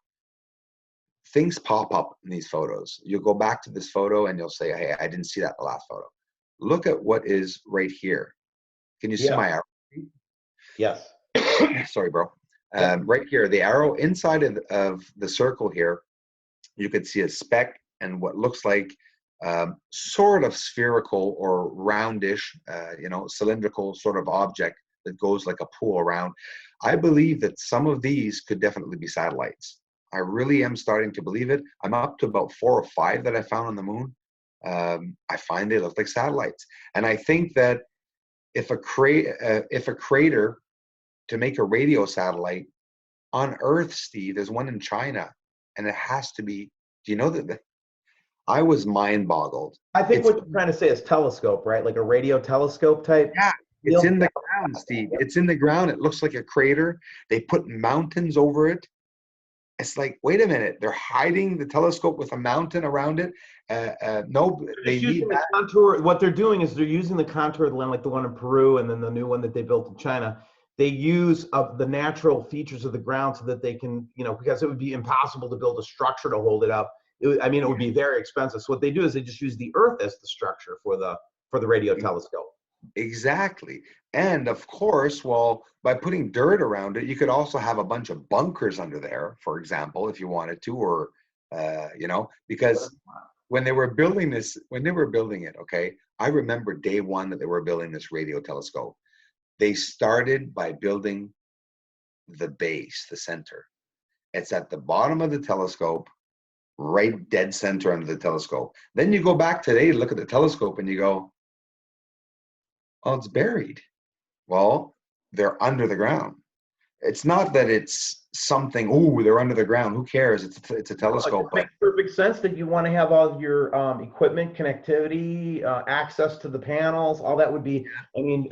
Things pop up in these photos. You'll go back to this photo and you'll say, hey, I didn't see that in the last photo. Look at what is right here. Can you see my arrow? Yes. Sorry, bro. Right here, the arrow inside of the circle here, you could see a speck and what looks like sort of spherical or roundish, cylindrical sort of object that goes like a pool around. I believe that some of these could definitely be satellites. I really am starting to believe it. I'm up to about 4 or 5 that I found on the moon. I find they look like satellites, and I think that if a crater to make a radio satellite on Earth, Steve, there's one in China, and it has to be. Do you know that? I was mind boggled. I think what you're trying to say is telescope, right? Like a radio telescope type. Yeah, it's in the ground, Steve. It's in the ground. It looks like a crater. They put mountains over it. It's like, wait a minute, they're hiding the telescope with a mountain around it. No, they need the contour. What they're doing is they're using the contour of the land, like the one in Peru, and then the new one that they built in China. They use the natural features of the ground so that they can, because it would be impossible to build a structure to hold it up. It would be very expensive. So what they do is they just use the Earth as the structure for the radio telescope. Exactly. And of course, well, by putting dirt around it, you could also have a bunch of bunkers under there, for example, if you wanted to, or, because when they were building it, okay, I remember day one that they were building this radio telescope. They started by building the base, the center. It's at the bottom of the telescope, right dead center under the telescope. Then you go back today, look at the telescope, and you go, oh, it's buried. Well, they're under the ground. It's not that it's something, oh, they're under the ground. Who cares? It's a telescope. It makes perfect sense that you want to have all your equipment, connectivity, access to the panels. All that would be,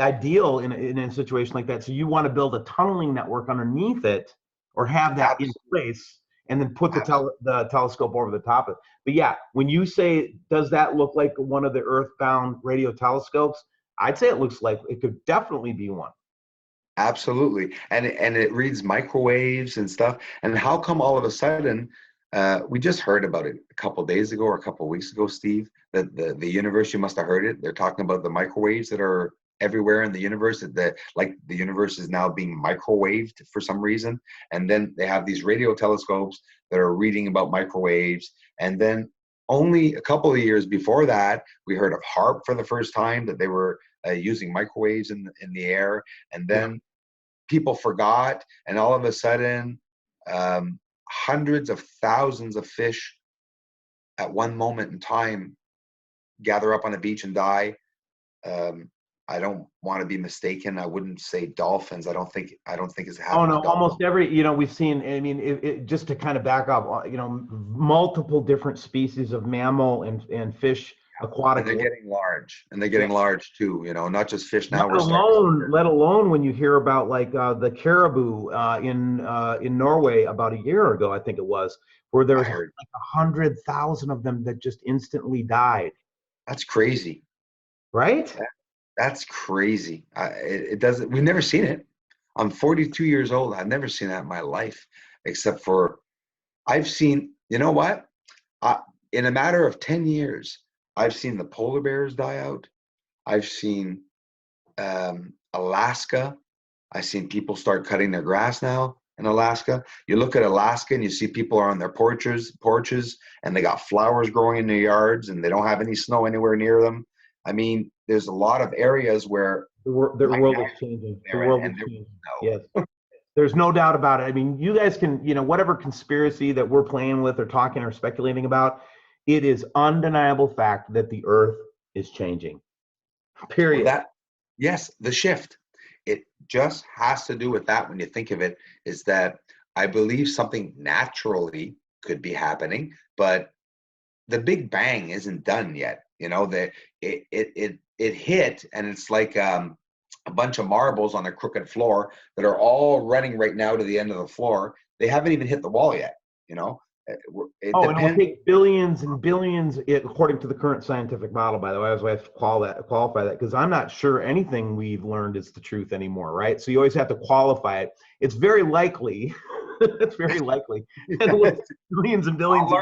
ideal in a situation like that. So you want to build a tunneling network underneath it, or have that in place, and then put the telescope over the top of it. But yeah, when you say, does that look like one of the Earthbound radio telescopes? I'd say it looks like it could definitely be one. Absolutely. And it reads microwaves and stuff. And how come all of a sudden, we just heard about it a couple of days ago or a couple of weeks ago, Steve, that the universe, you must have heard it. They're talking about the microwaves that are everywhere in the universe, that the universe is now being microwaved for some reason. And then they have these radio telescopes that are reading about microwaves. And then only a couple of years before that, we heard of HARP for the first time, that they were using microwaves in the air. And then people forgot, and all of a sudden, hundreds of thousands of fish at one moment in time gather up on a beach and die. I don't want to be mistaken. I wouldn't say dolphins. I don't think it's happening. Oh no, almost every, we've seen, just to kind of back up, multiple different species of mammal and fish, aquatic. And they're getting large, and they're getting large too, not just fish now. Let alone when you hear about like the caribou in Norway about a year ago, I think it was, where there was like 100,000 of them that just instantly died. That's crazy. Right? That's crazy. It doesn't. We've never seen it. I'm 42 years old. I've never seen that in my life, except for I've seen. You know what? In a matter of 10 years, I've seen the polar bears die out. I've seen Alaska. I've seen people start cutting their grass now in Alaska. You look at Alaska and you see people are on their porches, and they got flowers growing in their yards, and they don't have any snow anywhere near them. There's a lot of areas where the world is changing. The world is changing. Yes. There's no doubt about it. You guys can, whatever conspiracy that we're playing with or talking or speculating about, it is undeniable fact that the Earth is changing. Period. Yes, the shift. It just has to do with that. When you think of it, is that I believe something naturally could be happening, but the Big Bang isn't done yet. It hit, and it's like a bunch of marbles on a crooked floor that are all running right now to the end of the floor. They haven't even hit the wall yet. It and it will take billions and billions, according to the current scientific model, by the way. I always have to qualify that, because I'm not sure anything we've learned is the truth anymore, right? So you always have to qualify it. It's very likely. It's very likely. Billions and billions.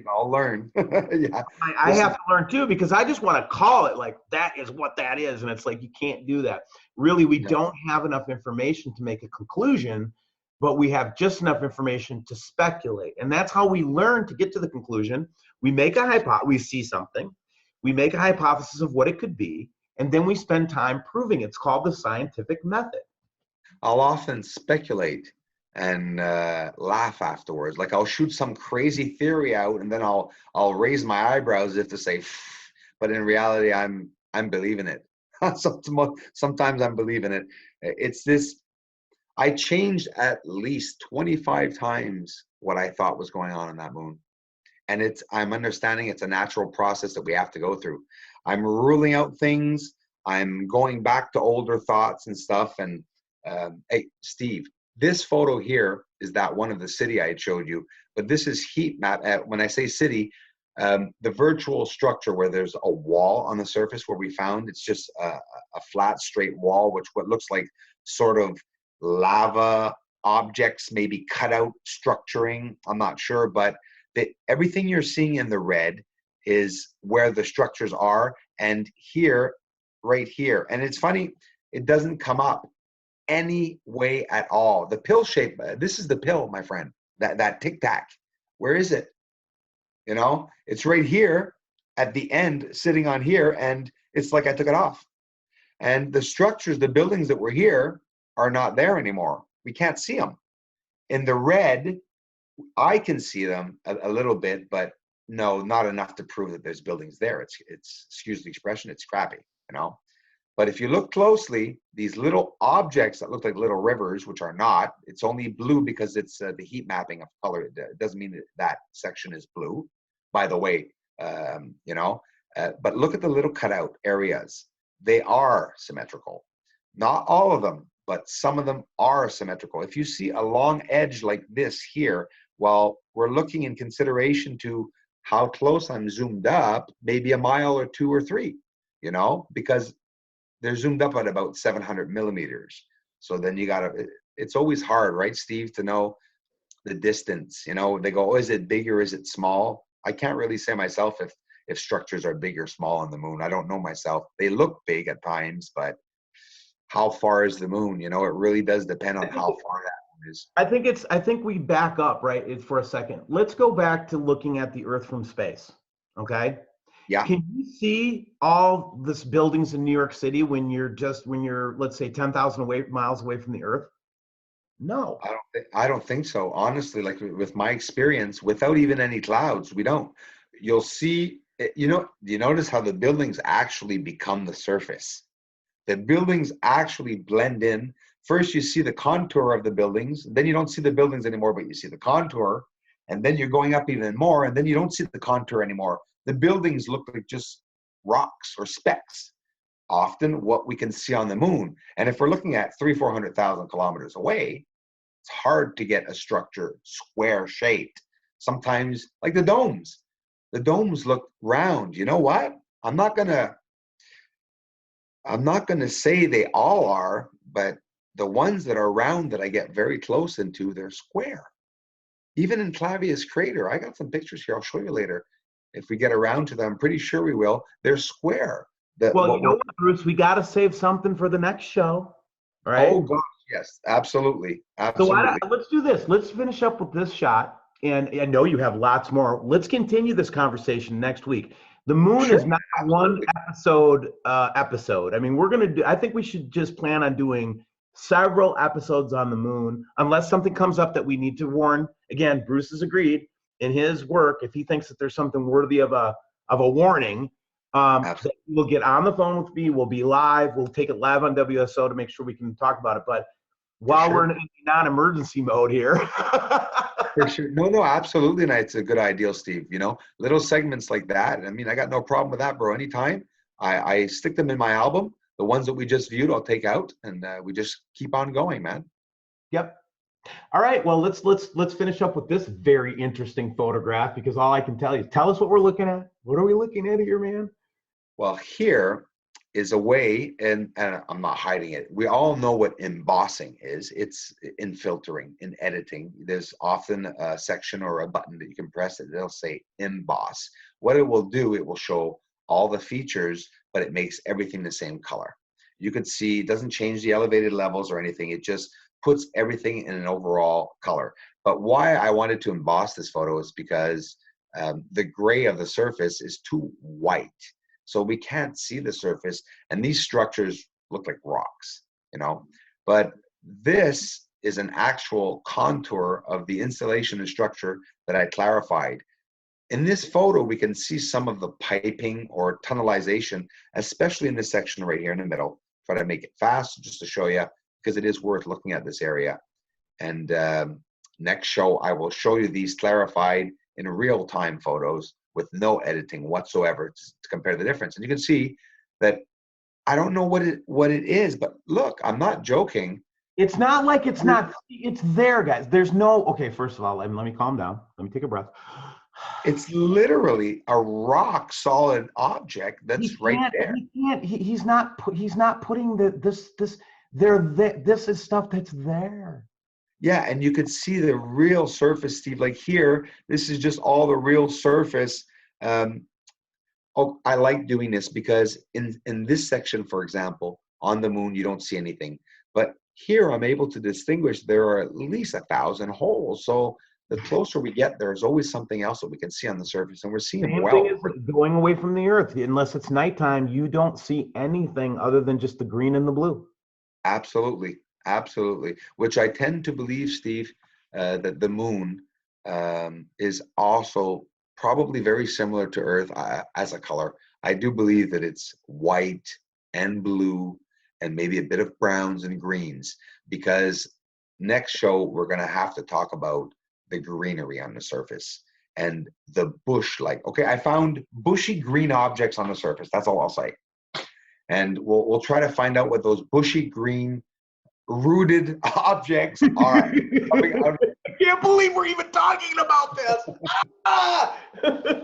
I'll learn. Yeah. I have to learn too, because I just want to call it like that is what that is. And it's like, you can't do that. Really, we don't have enough information to make a conclusion. but we have just enough information to speculate. And that's how we learn to get to the conclusion. We make we see something, we make a hypothesis of what it could be, and then we spend time proving it. It's called the scientific method. I'll often speculate and laugh afterwards. Like I'll shoot some crazy theory out, and then I'll raise my eyebrows as if to say, but in reality, I'm believing it. Sometimes I'm believing it. It's this. I changed at least 25 times what I thought was going on that moon. And I'm understanding it's a natural process that we have to go through. I'm ruling out things. I'm going back to older thoughts and stuff. And hey, Steve, this photo here is that one of the city I had showed you, but this is heat map. When I say city, the virtual structure where there's a wall on the surface where we found, it's just a flat, straight wall, which what looks like sort of lava objects, maybe cut out structuring. I'm not sure, but everything you're seeing in the red is where the structures are. And here, right here, and it's funny, it doesn't come up any way at all. The pill shape, this is the pill, my friend, that tic tac. Where is it? You know, it's right here at the end, sitting on here, and it's like I took it off. And the structures, the buildings that were here are not there anymore. We can't see them. In the red, I can see them a little bit, but no, not enough to prove that there's buildings there. It's excuse the expression, it's crappy, you know. But if you look closely, these little objects that look like little rivers, which are not, it's only blue because it's the heat mapping of color. It doesn't mean that that section is blue, by the way, you know. But look at the little cutout areas. They are symmetrical. Not all of them, but some of them are symmetrical. If you see a long edge like this here, well, we're looking in consideration to how close I'm zoomed up, maybe a mile or 2 or 3, you know, because they're zoomed up at about 700 millimeters. So then you gotta, it's always hard, right, Steve, to know the distance. You know, they go, oh, is it big or is it small? I can't really say myself if structures are big or small on the moon. I don't know myself. They look big at times, but how far is the moon? You know, it really does depend on how far that moon is. I think we back up, right, for a second. Let's go back to looking at the Earth from space, okay? Yeah. Can you see all this buildings in New York City when you're let's say 10,000 miles away from the Earth? No. I don't think so. Honestly, like with my experience, without even any clouds, we don't. You'll see, you know, you notice how the buildings actually become the surface. The buildings actually blend in. First, you see the contour of the buildings. Then you don't see the buildings anymore, but you see the contour. And then you're going up even more, and then you don't see the contour anymore. The buildings look like just rocks or specks, often what we can see on the moon. And if we're looking at 400,000 kilometers away, it's hard to get a structure square shaped. Sometimes, like the domes look round. You know what? I'm not gonna say they all are, but the ones that are round that I get very close into, they're square. Even in Clavius crater, I got some pictures here. I'll show you later. If we get around to them, I'm pretty sure we will. They're square. Well, you know what, Bruce? We got to save something for the next show, right? Oh gosh, yes, absolutely, So let's do this. Let's finish up with this shot. And I know you have lots more. Let's continue this conversation next week. The moon is not one episode. I mean, I think we should just plan on doing several episodes on the moon, unless something comes up that we need to warn. Again, Bruce has agreed in his work, if he thinks that there's something worthy of a warning, that we'll get on the phone with me. We'll be live. We'll take it live on WSO to make sure we can talk about it. But while we're in non-emergency mode here. For sure. No, absolutely. And it's a good idea, Steve. You know, little segments like that. I mean, I got no problem with that, bro. Anytime. I stick them in my album. The ones that we just viewed, I'll take out, and we just keep on going, man. Yep. All right. Well, let's finish up with this very interesting photograph, because all I can tell you, tell us what we're looking at. What are we looking at here, man? Well, here is a way, and I'm not hiding it. We all know what embossing is. It's in filtering, in editing. There's often a section or a button that you can press it. They'll say emboss. What it will do, it will show all the features, but it makes everything the same color. You could see it doesn't change the elevated levels or anything. It just puts everything in an overall color. But why I wanted to emboss this photo is because the gray of the surface is too white. So we can't see the surface, and these structures look like rocks, you know. But this is an actual contour of the installation and structure that I clarified. In this photo, we can see some of the piping or tunnelization, especially in this section right here in the middle. Try to make it fast just to show you, because it is worth looking at this area. And next show, I will show you these clarified in real-time photos with no editing whatsoever to compare the difference. And you can see that I don't know what it is, but look, I'm not joking. It's not like it's not, it's there, guys. There's no, okay, first of all, let me calm down. Let me take a breath. It's literally a rock solid object that's right there. He's not putting this is stuff that's there. Yeah, and you could see the real surface, Steve. Like here, this is just all the real surface. Oh, I like doing this because in this section, for example, on the moon, you don't see anything. But here, I'm able to distinguish there are at least 1,000 holes. So the closer we get, there's always something else that we can see on the surface, and we're seeing Same well. thing is going away from the Earth. Unless it's nighttime, you don't see anything other than just the green and the blue. Absolutely. Absolutely. Which I tend to believe, Steve, that the moon is also probably very similar to Earth as a color. I do believe that it's white and blue and maybe a bit of browns and greens, because next show we're going to have to talk about the greenery on the surface and the bush. Like, okay, I found bushy green objects on the surface. That's all I'll say. And we'll try to find out what those bushy green rooted objects are. I can't believe we're even talking about this.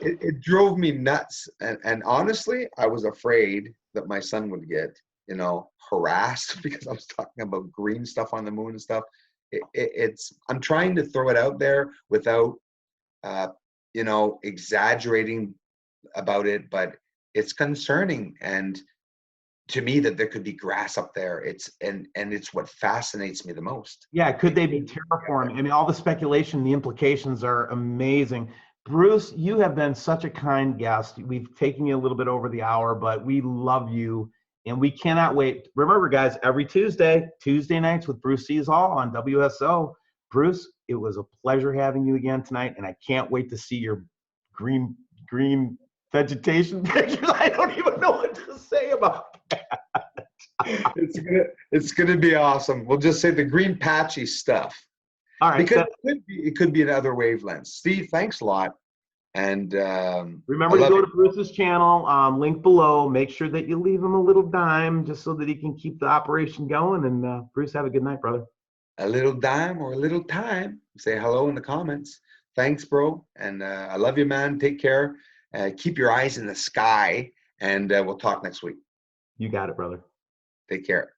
It drove me nuts, and honestly, I was afraid that my son would get, you know, harassed because I was talking about green stuff on the moon and stuff. I'm trying to throw it out there without, you know, exaggerating about it, but it's concerning. And to me, that there could be grass up there. It's what fascinates me the most. Yeah, could they be terraforming? I mean, all the speculation, the implications are amazing. Bruce, you have been such a kind guest. We've taken you a little bit over the hour, but we love you, and we cannot wait. Remember, guys, every Tuesday nights with Bruce sees all on WSO. Bruce, it was a pleasure having you again tonight, and I can't wait to see your green vegetation pictures. I don't even know what to say about that. It's gonna be awesome. We'll just say the green patchy stuff. All right, because it could be in other wavelengths. Steve, thanks a lot. And remember to go to Bruce's channel, link below. Make sure that you leave him a little dime just so that he can keep the operation going. And Bruce, have a good night, brother. A little dime or a little time. Say hello in the comments. Thanks, bro. And I love you, man. Take care. Keep your eyes in the sky, and we'll talk next week. You got it, brother. Take care.